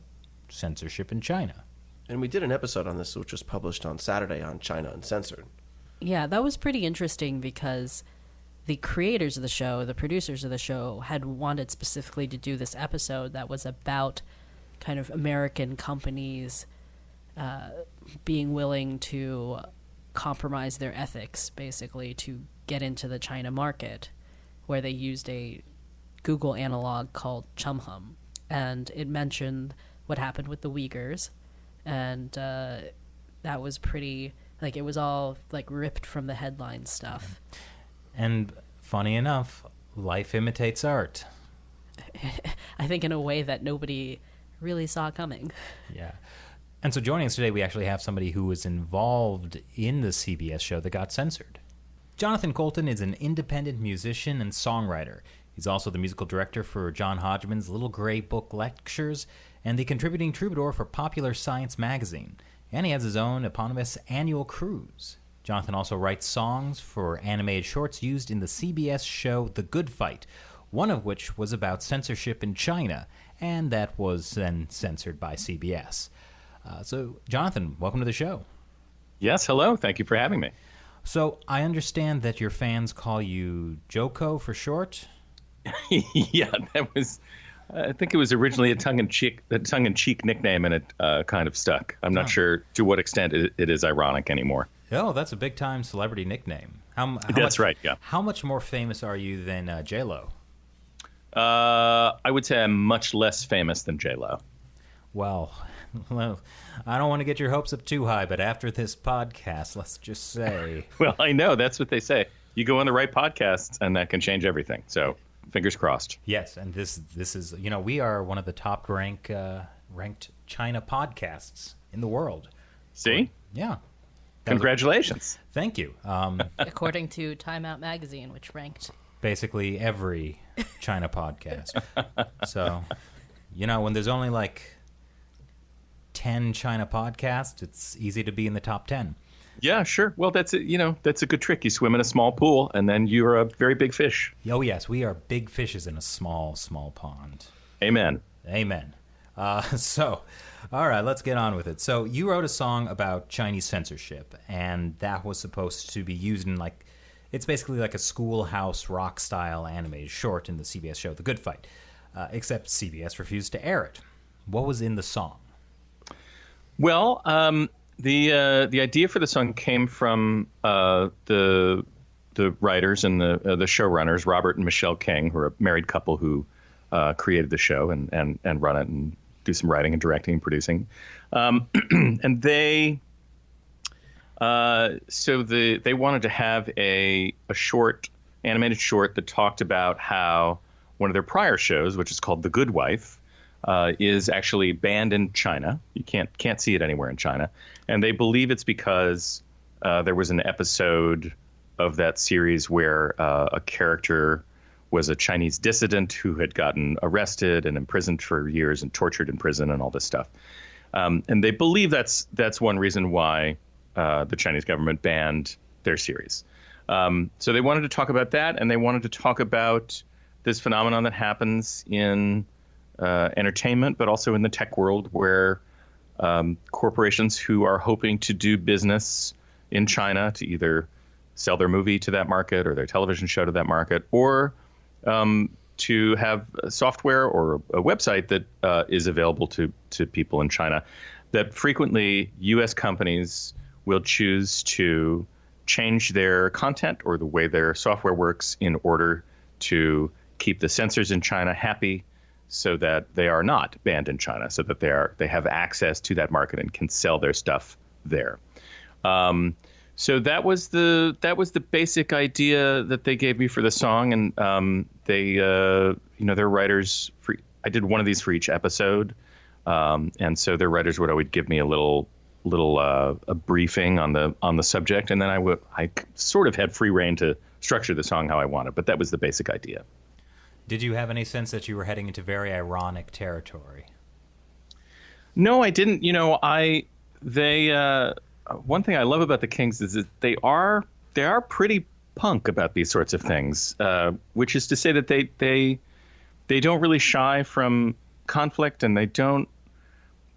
censorship in China. And we did an episode on this, which was published on Saturday on China Uncensored. Yeah, that was pretty interesting because the creators of the show, the producers of the show, had wanted specifically to do this episode that was about kind of American companies being willing to compromise their ethics, basically, to get into the China market, where they used a Google analog called Chumhum. And it mentioned what happened with the Uyghurs. And that was pretty, like, it was all, like, ripped from the headline stuff. And funny enough, life imitates art. I think in a way that nobody really saw coming. Yeah. And so joining us today, we actually have somebody who was involved in the CBS show that got censored. Jonathan Coulton is an independent musician and songwriter. He's also the musical director for John Hodgman's Little Gray Book Lectures and the contributing troubadour for Popular Science magazine. And he has his own eponymous annual cruise. Jonathan also writes songs for animated shorts used in the CBS show The Good Fight, one of which was about censorship in China, and that was then censored by CBS. So, Jonathan, welcome to the show. Yes, hello. Thank you for having me. So, I understand that your fans call you JoCo for short? Yeah, that was... I think it was originally a tongue-in-cheek nickname, and it kind of stuck. I'm not sure to what extent it is ironic anymore. Oh, that's a big-time celebrity nickname. That's right, yeah. How much more famous are you than J-Lo? I would say I'm much less famous than J-Lo. Well, I don't want to get your hopes up too high, but after this podcast, let's just say... Well, I know. That's what they say. You go on the right podcasts, and that can change everything. So... fingers crossed. Yes, and this is, we are one of the top ranked China podcasts in the world. See? Yeah. Congratulations. Thank you. According to Time Out magazine, which ranked basically every China podcast. So, when there's only like 10 China podcasts, it's easy to be in the top 10. Yeah, sure. Well, that's a good trick. You swim in a small pool, and then you're a very big fish. Oh, yes. We are big fishes in a small, small pond. Amen. Amen. So, all right, let's get on with it. So you wrote a song about Chinese censorship, and that was supposed to be used in, it's basically like a schoolhouse rock-style animated short in the CBS show The Good Fight, except CBS refused to air it. What was in the song? Well, The idea for the song came from the writers and the showrunners, Robert and Michelle King, who are a married couple who created the show and run it and do some writing and directing and producing. And they wanted to have a short animated short that talked about how one of their prior shows, which is called The Good Wife, is actually banned in China. You can't see it anywhere in China. And they believe it's because there was an episode of that series where a character was a Chinese dissident who had gotten arrested and imprisoned for years and tortured in prison and all this stuff. And they believe that's one reason why the Chinese government banned their series. So they wanted to talk about that, and they wanted to talk about this phenomenon that happens in entertainment, but also in the tech world, where corporations who are hoping to do business in China to either sell their movie to that market or their television show to that market, or to have software or a website that is available to people in China, that frequently U.S. companies will choose to change their content or the way their software works in order to keep the censors in China happy, so that they are not banned in China, so that they have access to that market and can sell their stuff there. So that was the basic idea that they gave me for the song, and their writers. I did one of these for each episode, and so their writers would always give me a little a briefing on the subject, and then I sort of had free rein to structure the song how I wanted, but that was the basic idea. Did you have any sense that you were heading into very ironic territory? No, I didn't. One thing I love about the Kings is that they are pretty punk about these sorts of things, which is to say that they don't really shy from conflict, and they don't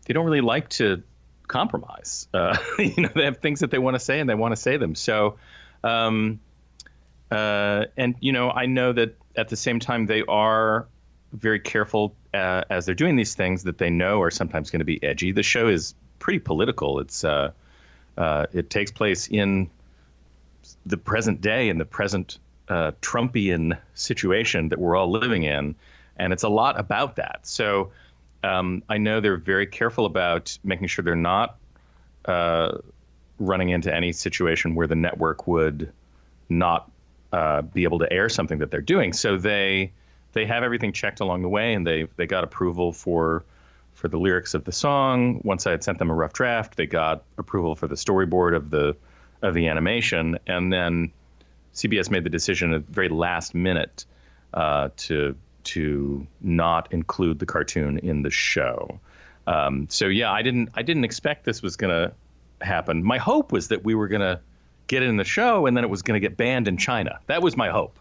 really like to compromise. They have things that they want to say, and they want to say them. So, and I know that at the same time they are very careful as they're doing these things that they know are sometimes going to be edgy. The show is pretty political. It takes place in the present day, in the present Trumpian situation that we're all living in, and it's a lot about that. So I know they're very careful about making sure they're not running into any situation where the network would not be able to air something that they're doing. So they have everything checked along the way, and they got approval for the lyrics of the song. Once I had sent them a rough draft, they got approval for the storyboard of the animation, and then CBS made the decision at the very last minute to not include the cartoon in the show. So yeah, I didn't expect this was going to happen. My hope was that we were going to get it in the show, and then it was going to get banned in China. That was my hope,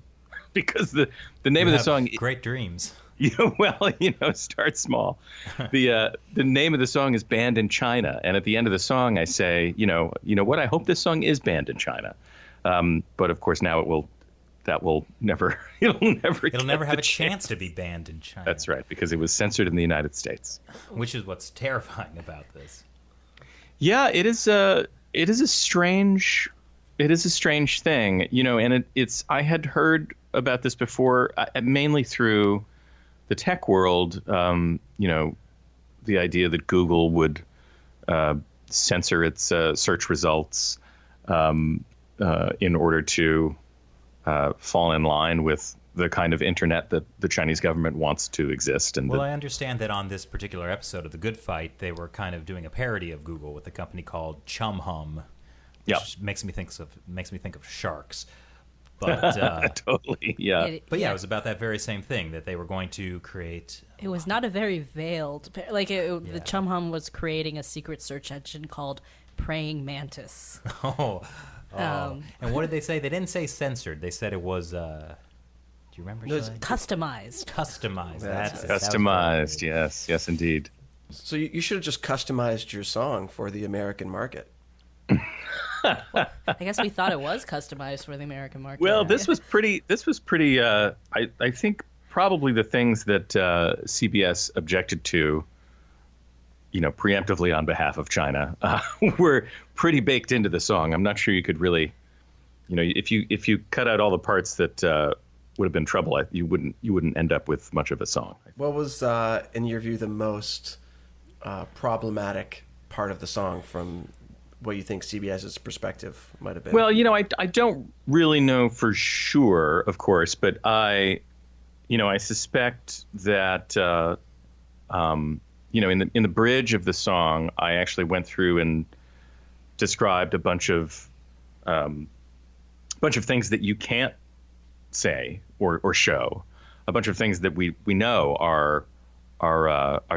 because the name of the song. Great dreams. Start small. The name of the song is Banned in China, and at the end of the song, I say, you know what? I hope this song is banned in China. But of course, now it'll never have a chance to be banned in China. That's right, because it was censored in the United States. Which is what's terrifying about this. Yeah, it is a strange thing, and it's I had heard about this before, mainly through the tech world. The idea that Google would censor its search results in order to fall in line with the kind of internet that the Chinese government wants to exist. And I understand that on this particular episode of The Good Fight, they were kind of doing a parody of Google with a company called Chum Hum, which makes me think of sharks. But totally, yeah. It was about that very same thing, that they were going to create. It was not a very veiled, the Chum Hum was creating a secret search engine called Praying Mantis. And what did they say? They didn't say censored. They said it was. Do you remember? Customized. Customized. That's it. Customized. Yes, indeed. So you should have just customized your song for the American market. I guess we thought it was customized for the American market. Well, this was pretty. I think probably the things that CBS objected to, preemptively on behalf of China, were pretty baked into the song. I'm not sure you could really, if you cut out all the parts that would have been trouble, you wouldn't end up with much of a song. What was, in your view, the most problematic part of the song from what you think CBS's perspective might have been. Well, I don't really know for sure, of course, but I suspect that in the bridge of the song, I actually went through and described a bunch of things that you can't say or show, a bunch of things that we know are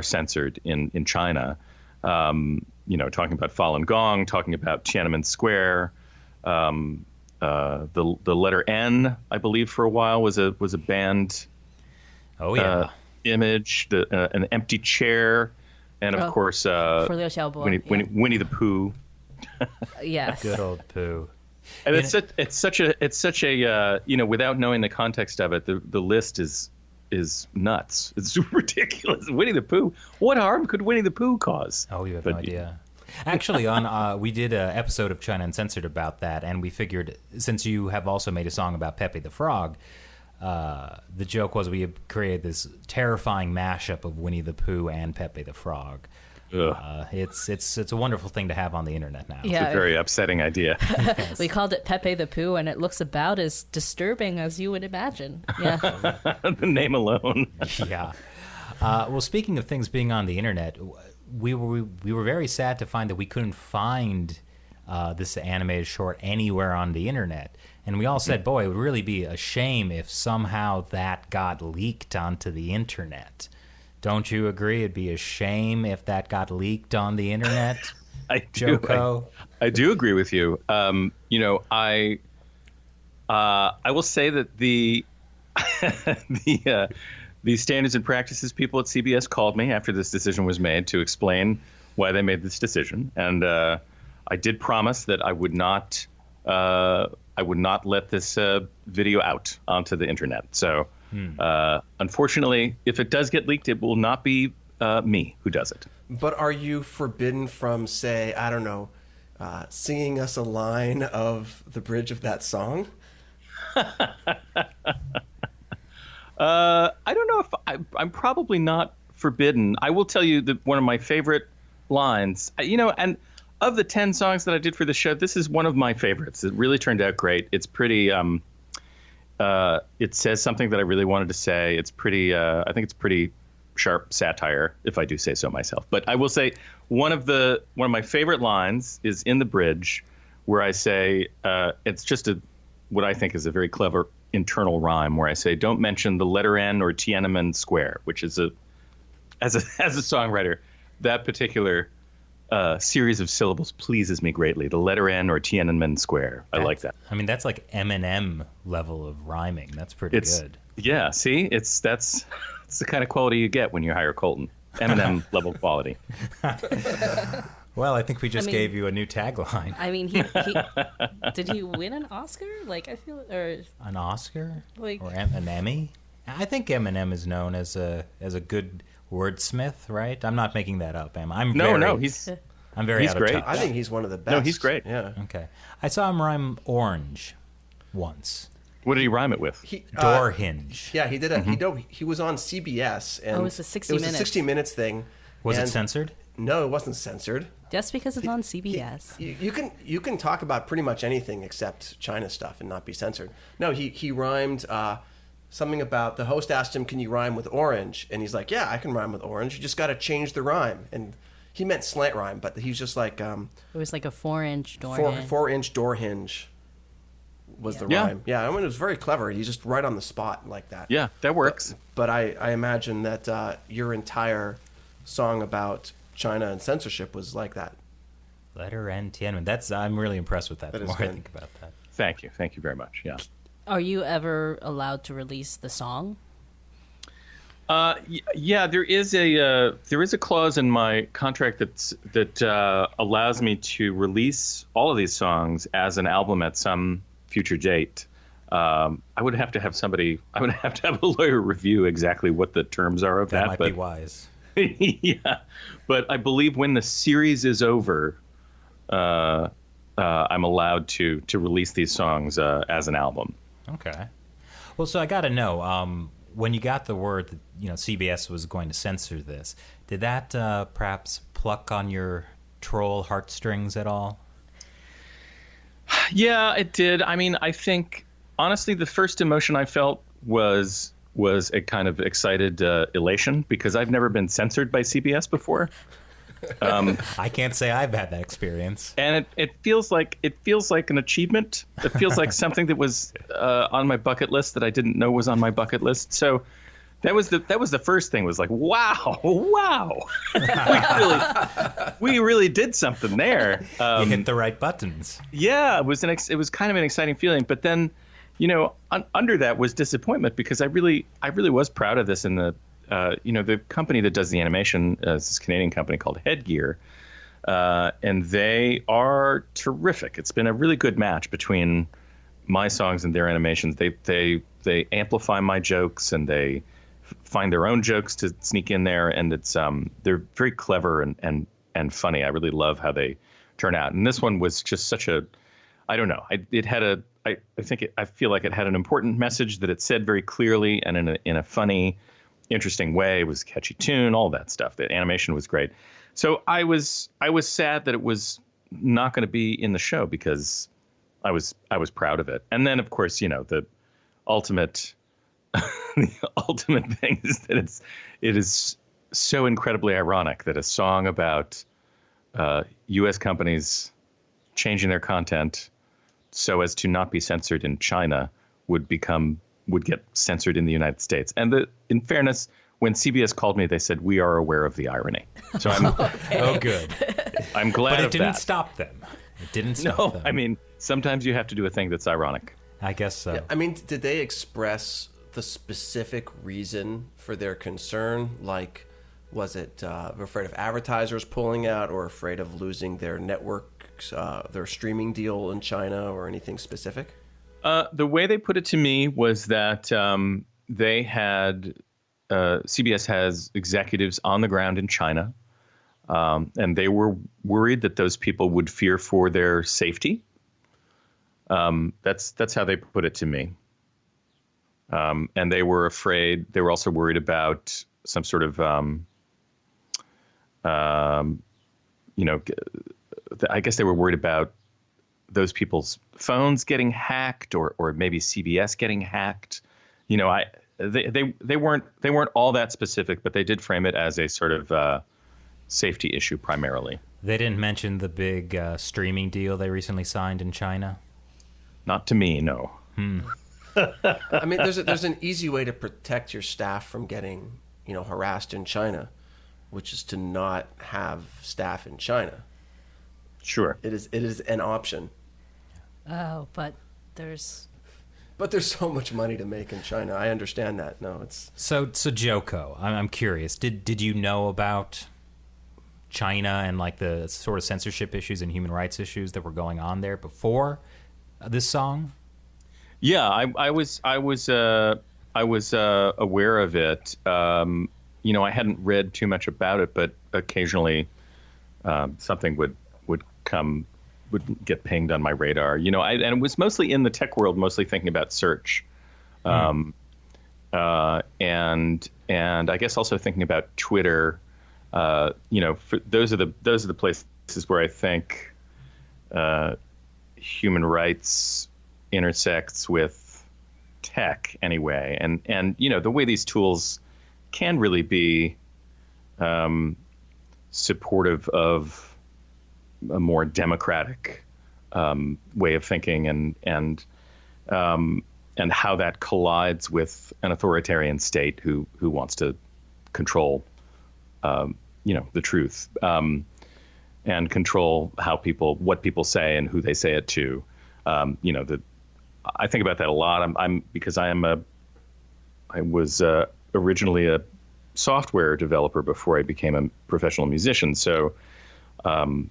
censored in China. Talking about Falun Gong, talking about Tiananmen Square, the letter N, I believe, for a while was a banned. Oh yeah. Image, an empty chair, and of course, Winnie the Pooh. Yes. Good old Pooh. And it's such a without knowing the context of it, the list is nuts. It's ridiculous. Winnie the Pooh. What harm could Winnie the Pooh cause? Oh, you have no idea. Actually, we did an episode of China Uncensored about that, and we figured, since you have also made a song about Pepe the Frog, the joke was we had created this terrifying mashup of Winnie the Pooh and Pepe the Frog. It's a wonderful thing to have on the internet now. Yeah. It's a very upsetting idea. Yes. We called it Pepe the Pooh, and it looks about as disturbing as you would imagine. Yeah. The name alone. Yeah. Well, speaking of things being on the internet, we were very sad to find that we couldn't find this animated short anywhere on the internet. And we all said, boy, it would really be a shame if somehow that got leaked onto the internet. Don't you agree? It'd be a shame if that got leaked on the internet. I do. JoCo? I do agree with you. I will say that the standards and practices people at CBS called me after this decision was made to explain why they made this decision, and I did promise that I would not let this video out onto the internet. So. Unfortunately, if it does get leaked, it will not be me who does it. But are you forbidden from, say, I don't know, singing us a line of the bridge of that song? I don't know if I'm probably not forbidden. I will tell you that one of my favorite lines, and of the 10 songs that I did for the show, this is one of my favorites. It really turned out great. It's pretty... it says something that I really wanted to say. It's pretty. I think it's pretty sharp satire, if I do say so myself. But I will say one of my favorite lines is in the bridge, where I say it's just what I think is a very clever internal rhyme, where I say, "Don't mention the letter N or Tiananmen Square," which is as a songwriter, that particular series of syllables pleases me greatly. The letter N or Tiananmen Square. I like that. I mean, that's like Eminem level of rhyming. That's pretty good. Yeah, see? It's the kind of quality you get when you hire Coulton. Eminem level quality. Well, I think we just gave you a new tagline. I mean, he did he win an Oscar? Like, I feel, or an Oscar, like, or an Emmy. I think Eminem is known as a good wordsmith, right? I'm not making that up, am I? I'm very he's out of great. touch. I think he's one of the best. No, he's great. Yeah. Okay. I saw him rhyme orange once. What did he rhyme it with? Door hinge. Yeah, he did. He was on CBS, and it was a 60 It was minutes. a 60 minutes thing. Was it censored? No, it wasn't censored. just because it's on CBS. You can talk about pretty much anything except China stuff and not be censored. No, he rhymed something about, the host asked him, "Can you rhyme with orange?" And he's like, "Yeah, I can rhyme with orange. You just got to change the rhyme." And he meant slant rhyme, but he's just like it was like a 4-inch door. 4-inch door hinge was the rhyme. Yeah, I mean, it was very clever. He's just right on the spot like that. Yeah, that works. But I imagine that your entire song about China and censorship was like that. Letter N Tiananmen. I'm really impressed with that. That The is more I good. think about that. Thank you very much. Yeah. Are you ever allowed to release the song? Yeah, there is a clause in my contract that allows me to release all of these songs as an album at some future date. I would have to have a lawyer review exactly what the terms are of that. That might be wise. Yeah, but I believe when the series is over, I'm allowed to release these songs as an album. Okay. Well, so I got to know, when you got the word that CBS was going to censor this, did that perhaps pluck on your troll heartstrings at all? Yeah, it did. I mean, I think honestly, the first emotion I felt was a kind of excited elation because I've never been censored by CBS before. I can't say I've had that experience. And it feels like an achievement. It feels like something that was on my bucket list that I didn't know was on my bucket list. So that was the first thing, was like, wow, we really did something there. You hit the right buttons. Yeah, it was kind of an exciting feeling. But then, under that was disappointment because I really was proud of this. And the company that does the animation is this Canadian company called Headgear, and they are terrific. It's been a really good match between my songs and their animations. They amplify my jokes and they find their own jokes to sneak in there, and it's they're very clever and funny. I really love how they turn out. And this one was just such a, I don't know. I feel like it had an important message that it said very clearly and in a funny, interesting way. It was a catchy tune, all that stuff. The animation was great. So I was sad that it was not going to be in the show because I was proud of it. And then of course, the ultimate thing is that it is so incredibly ironic that a song about U.S. companies changing their content so as to not be censored in China would get censored in the United States. And in fairness, when CBS called me, they said, we are aware of the irony. So I'm Oh, good. I'm glad But it of didn't that. stop them. It didn't stop No, them. I mean, sometimes you have to do a thing that's ironic. I guess so. Yeah, I mean, did they express the specific reason for their concern? Like, was it afraid of advertisers pulling out or afraid of losing their networks, their streaming deal in China, or anything specific? The way they put it to me was that they had CBS has executives on the ground in China, and they were worried that those people would fear for their safety. That's how they put it to me. And they were afraid. They were also worried about some sort of, I guess they were worried about those people's phones getting hacked, or maybe CBS getting hacked. They weren't all that specific, but they did frame it as a sort of safety issue primarily. They didn't mention the big streaming deal they recently signed in China? Not to me, no. I mean, there's an easy way to protect your staff from getting, harassed in China, which is to not have staff in China. Sure. It is an option. Oh, but there's so much money to make in China. I understand that. No, it's So JoCo, I'm curious. Did you know about China and like the sort of censorship issues and human rights issues that were going on there before this song? Yeah, I was aware of it. I hadn't read too much about it, but occasionally something would get pinged on my radar. And it was mostly in the tech world, mostly thinking about search, and I guess also thinking about Twitter. Those are the places where I think human rights intersects with tech anyway, and the way these tools can really be supportive of a more democratic way of thinking, and how that collides with an authoritarian state who wants to control the truth, and control what people say and who they say it to. I think about that a lot. Because I was originally a software developer before I became a professional musician. So, I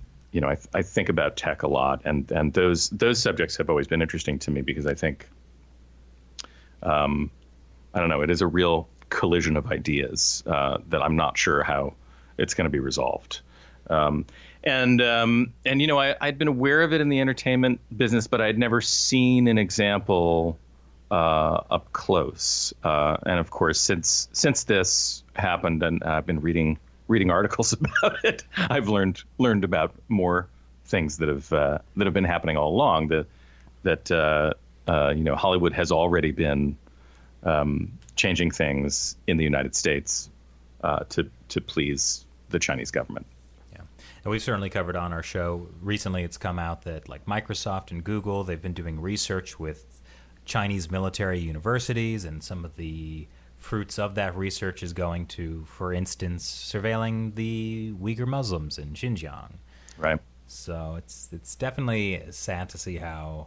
think about tech a lot, and those subjects have always been interesting to me because I think, I don't know, it is a real collision of ideas that I'm not sure how it's going to be resolved. I'd been aware of it in the entertainment business, but I'd never seen an example up close. And of course, since this happened, and I've been reading articles about it, I've learned about more things that have been happening all along. Hollywood has already been changing things in the United States to please the Chinese government. Yeah, and we've certainly covered on our show recently. It's come out that like Microsoft and Google, they've been doing research with Chinese military universities, and some of the fruits of that research is going to, for instance, surveilling the Uyghur Muslims in Xinjiang. Right. So it's definitely sad to see how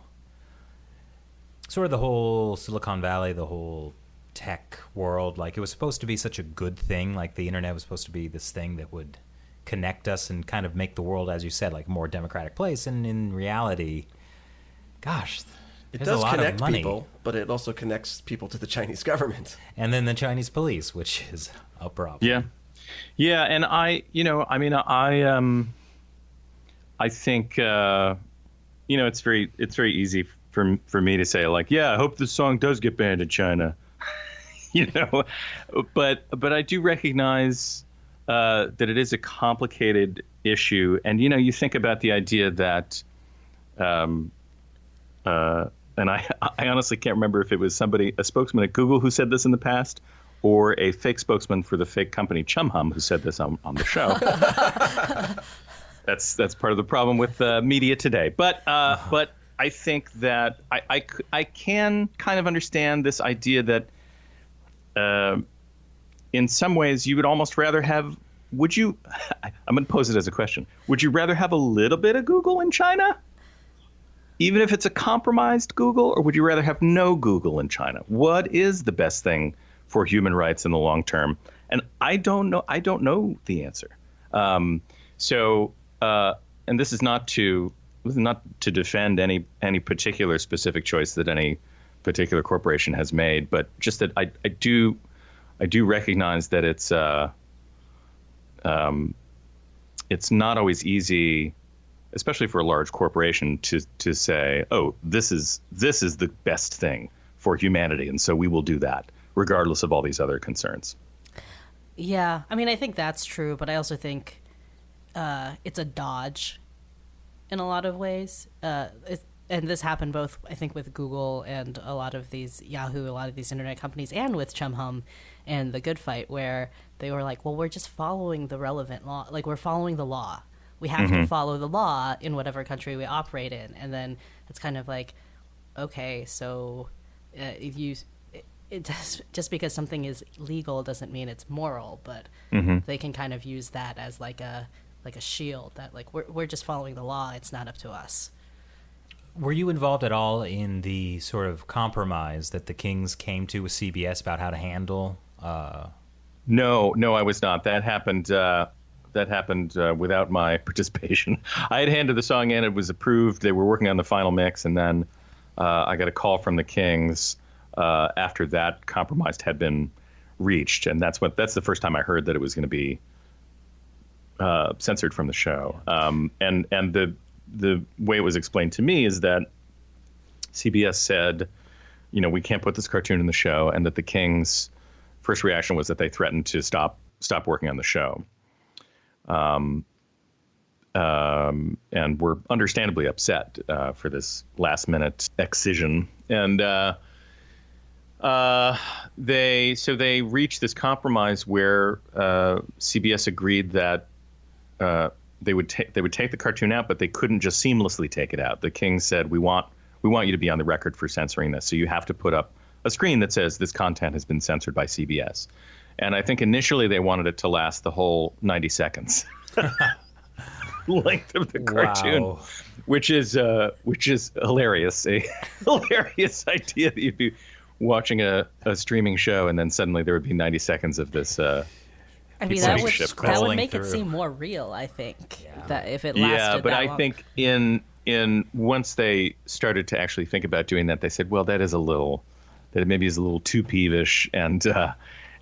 sort of the whole Silicon Valley, the whole tech world, like it was supposed to be such a good thing. Like the internet was supposed to be this thing that would connect us and kind of make the world, as you said, like a more democratic place. And in reality, gosh, it there's does a lot connect of money. people, but it also connects people to the Chinese government. And then the Chinese police, which is a problem. Yeah. Yeah. And I think, it's very easy for me to say, like, yeah, I hope this song does get banned in China, but I do recognize that it is a complicated issue. And, you think about the idea that, and I honestly can't remember if it was a spokesman at Google who said this in the past, or a fake spokesman for the fake company Chumhum who said this on the show. That's part of the problem with media today. But I think that I can kind of understand this idea that in some ways you would almost rather have, I'm going to pose it as a question. Would you rather have a little bit of Google in China, even if it's a compromised Google, or would you rather have no Google in China? What is the best thing for human rights in the long term? And I don't know the answer. And this is not to defend any particular specific choice that any particular corporation has made, but just that I do recognize that it's not always easy, especially for a large corporation, to say, oh, this is the best thing for humanity, and so we will do that regardless of all these other concerns. Yeah, I mean, I think that's true, but I also think it's a dodge in a lot of ways. And this happened both, I think, with Google and a lot of these Yahoo, a lot of these internet companies, and with Chumhum and The Good Fight, where they were like, well, we're just following the relevant law. Like, we're following the law. We have to follow the law in whatever country we operate in. And then it's kind of like, okay, so just because something is legal doesn't mean it's moral, but they can kind of use that as like a shield that, like, we're just following the law. It's not up to us. Were you involved at all in the sort of compromise that the Kings came to with CBS about how to handle? No, I was not. That happened without my participation. I had handed the song in. It was approved. They were working on the final mix, and then I got a call from the Kings after that compromise had been reached, and that's the first time I heard that it was going to be censored from the show. And the way it was explained to me is that CBS said, we can't put this cartoon in the show, and that the Kings' first reaction was that they threatened to stop working on the show. And were understandably upset for this last-minute excision. And they reached this compromise where CBS agreed that they would take the cartoon out, but they couldn't just seamlessly take it out. The Kings said, we want you to be on the record for censoring this, so you have to put up a screen that says this content has been censored by CBS. And I think initially they wanted it to last the whole 90 seconds length of the cartoon, wow. which is hilarious. A hilarious idea that you'd be watching a streaming show and then suddenly there would be 90 seconds of this. I mean, that would make it seem more real, I think, that if it lasted that but I long. think in once they started to actually think about doing that, they said, well, that maybe is a little too peevish, and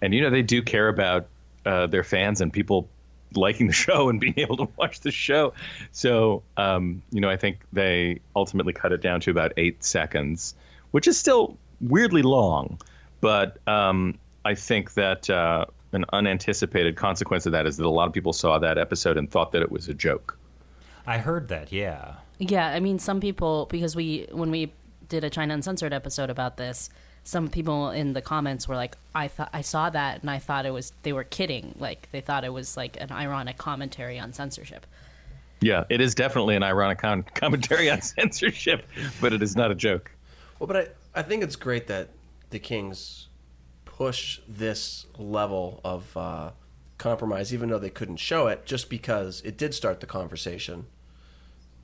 they do care about their fans and people liking the show and being able to watch the show. So, I think they ultimately cut it down to about 8 seconds, which is still weirdly long. But I think that an unanticipated consequence of that is that a lot of people saw that episode and thought that it was a joke. I heard that, yeah. Yeah, I mean, some people, because when we did a China Uncensored episode about this, some people in the comments were like, I saw that and I thought they were kidding. Like, they thought it was like an ironic commentary on censorship. Yeah, it is definitely an ironic commentary on censorship, but it is not a joke. Well, but I think it's great that the Kings push this level of compromise, even though they couldn't show it, just because it did start the conversation.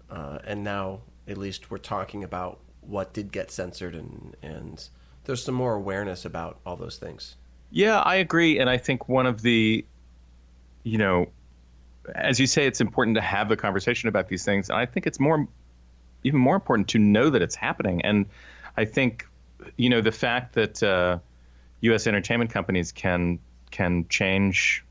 And now, at least, we're talking about what did get censored, and there's some more awareness about all those things. Yeah, I agree. And I think one of the, as you say, it's important to have the conversation about these things. And I think it's even more important to know that it's happening. And I think, the fact that U.S. entertainment companies can change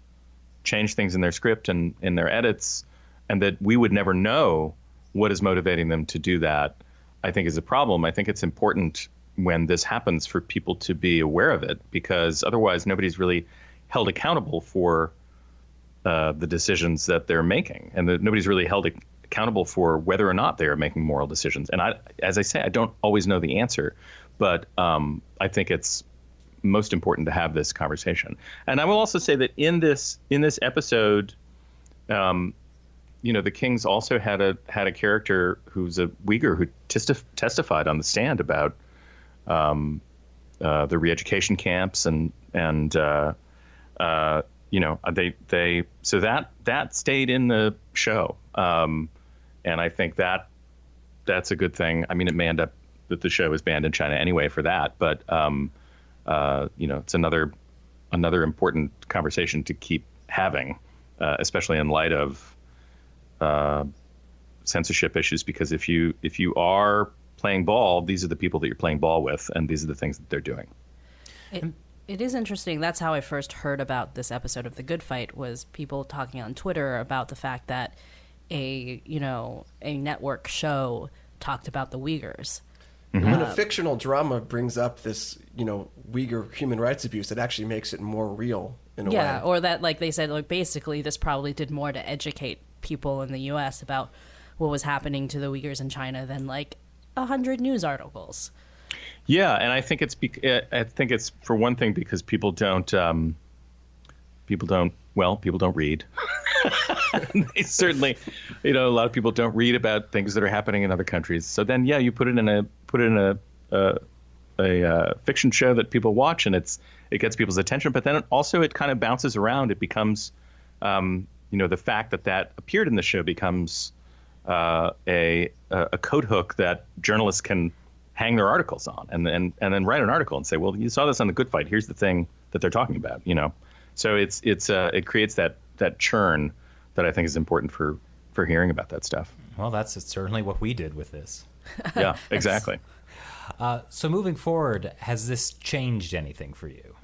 things in their script and in their edits, and that we would never know what is motivating them to do that, I think is a problem. I think it's important when this happens for people to be aware of it, because otherwise nobody's really held accountable for the decisions that they're making, and that nobody's really held accountable for whether or not they are making moral decisions. And as I say, I don't always know the answer, but I think it's most important to have this conversation. And I will also say that in this episode, the Kings also had a character who's a Uyghur who testified on the stand about the re-education camps and so that stayed in the show, and I think that's a good thing. I mean, it may end up that the show is banned in China anyway for that, but it's another important conversation to keep having, especially in light of censorship issues, because if you are playing ball, these are the people that you're playing ball with, and these are the things that they're doing. It is interesting. That's how I first heard about this episode of The Good Fight, was people talking on Twitter about the fact that a network show talked about the Uyghurs. Mm-hmm. When a fictional drama brings up this, Uyghur human rights abuse, it actually makes it more real in a way. Yeah, or that, like they said, like basically this probably did more to educate people in the U.S. about what was happening to the Uyghurs in China than like 100 news articles. Yeah, and I think it's for one thing because people don't read. They certainly, a lot of people don't read about things that are happening in other countries. So then, yeah, you put it in a fiction show that people watch, and it gets people's attention. But then also it kind of bounces around. It becomes, the fact that appeared in the show becomes a code hook that journalists can hang their articles on, and then write an article and say, well, you saw this on The Good Fight. Here's the thing that they're talking about. So it creates that churn that I think is important for hearing about that stuff. Well, that's certainly what we did with this. Yeah, exactly. So moving forward, has this changed anything for you?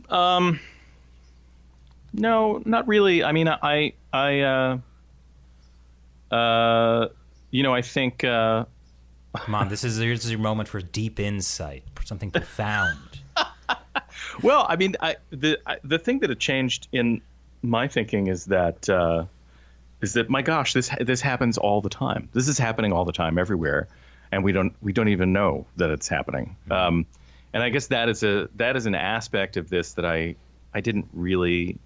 No, not really. I mean, I think. Come on, this is your moment for deep insight, for something profound. Well, I mean, the thing that had changed in my thinking is that my gosh, this happens all the time. This is happening all the time everywhere, and we don't even know that it's happening. Mm-hmm. And I guess that is an aspect of this that I didn't really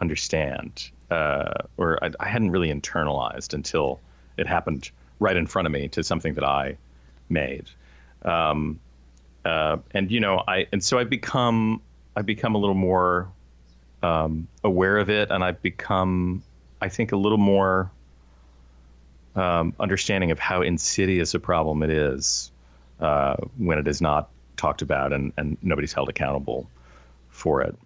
understand, or I hadn't really internalized until it happened right in front of me to something that I made. So I become a little more aware of it, and I've become, I think, a little more understanding of how insidious a problem it is when it is not talked about and nobody's held accountable for it.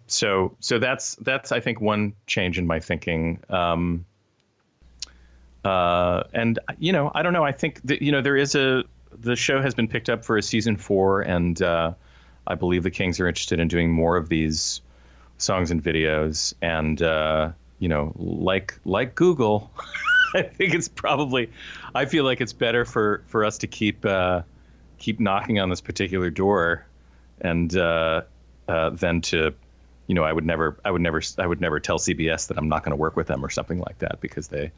So that's I think one change in my thinking. And I don't know. I think that there is the show has been picked up for a season 4, and I believe the Kings are interested in doing more of these songs and videos. And like Google, I think I feel like it's better for us to keep knocking on this particular door, and than to, I would never tell CBS that I'm not going to work with them or something like that, because they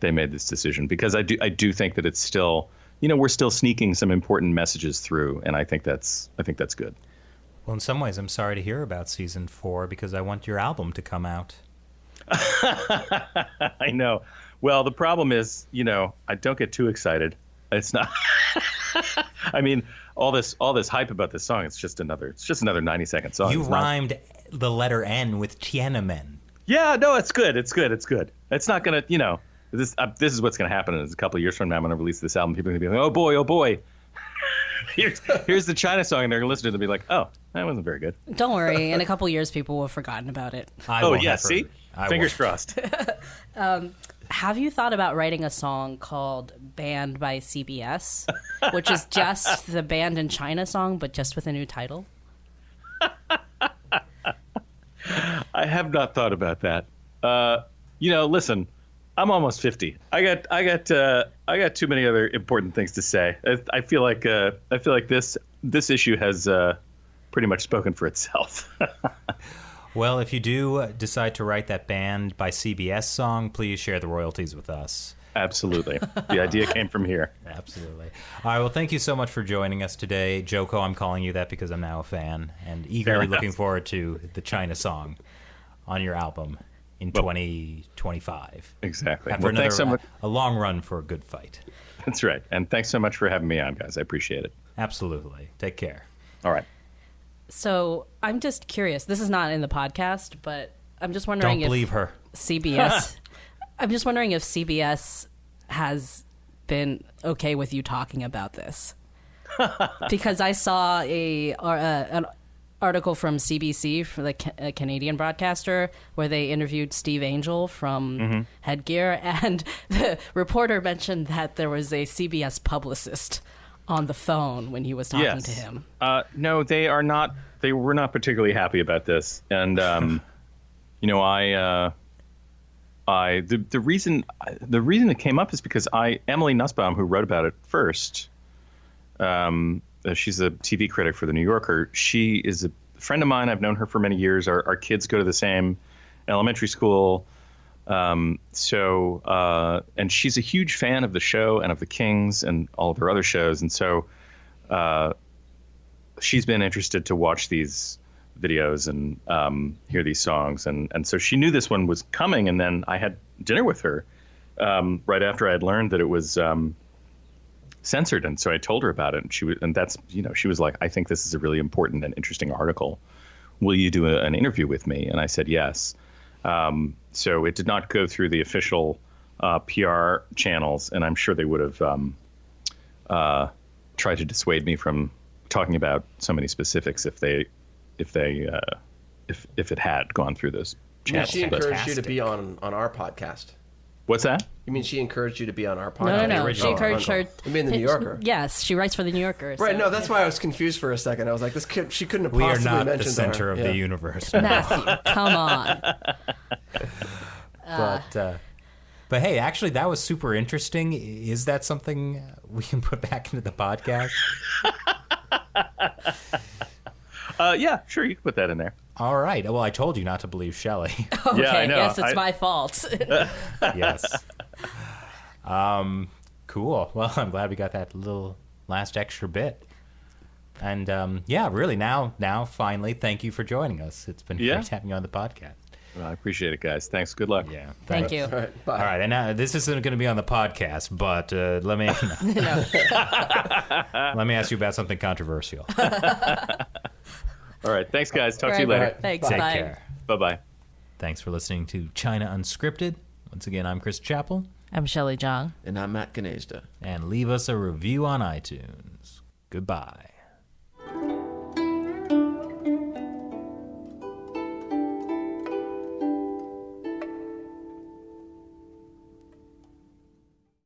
they made this decision, because I do think that it's still, we're still sneaking some important messages through, and I think that's good. Well, in some ways, I'm sorry to hear about season 4 because I want your album to come out. I know. Well, the problem is, I don't get too excited. It's not. I mean, all this hype about this song. It's just another 90-second song. You rhymed the letter N with Tiananmen. Yeah, no, it's good. It's good. It's not gonna, this is what's gonna happen. Is a couple of years from now, I'm gonna release this album. People are gonna be like, oh boy. Here's the China song, and they're gonna listen to it and be like, oh, that wasn't very good. Don't worry. In a couple years, people will have forgotten about it. See? Fingers crossed. Have you thought about writing a song called Banned by CBS, which is just the Banned in China song, but just with a new title? I have not thought about that. Listen, I'm almost 50. I got too many other important things to say. I feel like this issue has pretty much spoken for itself. Well, if you do decide to write that Banned by CBS song, please share the royalties with us. Absolutely. The idea came from here. Absolutely. All right, well, thank you so much for joining us today. JoCo, I'm calling you that because I'm now a fan and eagerly looking forward to the China song on your album in 2025. Exactly. After thanks so much. A long run for a good fight. That's right. And thanks so much for having me on, guys. I appreciate it. Absolutely. Take care. All right. So I'm just curious. This is not in the podcast, but I'm just wondering Don't believe her. CBS. I'm just wondering if CBS has been okay with you talking about this, because I saw an article from CBC, for the Canadian broadcaster, where they interviewed Steve Angel from Headgear, and the reporter mentioned that there was a CBS publicist on the phone when he was talking to him. No, they are not. They were not particularly happy about this, and the reason it came up is because Emily Nussbaum, who wrote about it first, she's a TV critic for The New Yorker. She is a friend of mine. I've known her for many years. Our kids go to the same elementary school. And she's a huge fan of the show and of the Kings and all of her other shows. And so she's been interested to watch these videos and hear these songs. And so she knew this one was coming. And then I had dinner with her right after I had learned that it was censored. And so I told her about it. And she was like, I think this is a really important and interesting article. Will you do an interview with me? And I said, yes. So it did not go through the official PR channels, and I'm sure they would have tried to dissuade me from talking about so many specifics if it had gone through those channels. She encouraged you to be on our podcast. What's that? You mean she encouraged you to be on our podcast? No. She encouraged her. You mean the New Yorker? Yes, she writes for the New Yorker. Right. No, that's why I was confused for a second. I was like, she couldn't have possibly mentioned We are not the center of the universe. Matthew, come on. But hey, actually, that was super interesting. Is that something we can put back into the podcast? Yeah, sure, you can put that in there. All right. Well, I told you not to believe Shelley. Okay, yeah, I know. yes, it's my fault. Yes. Cool. Well, I'm glad we got that little last extra bit. And really, now, finally, thank you for joining us. It's been great having you on the podcast. Well, I appreciate it, guys. Thanks. Good luck. Yeah. Thank you. All right, bye. All right, and now this isn't going to be on the podcast, but let me let me ask you about something controversial. All right. Thanks, guys. Talk to you later. Thanks. Take Bye. care. Bye-bye. Thanks for listening to China Unscripted. Once again, I'm Chris Chappell. I'm Shelley Zhang. And I'm Matt Gnezda. And leave us a review on iTunes. Goodbye.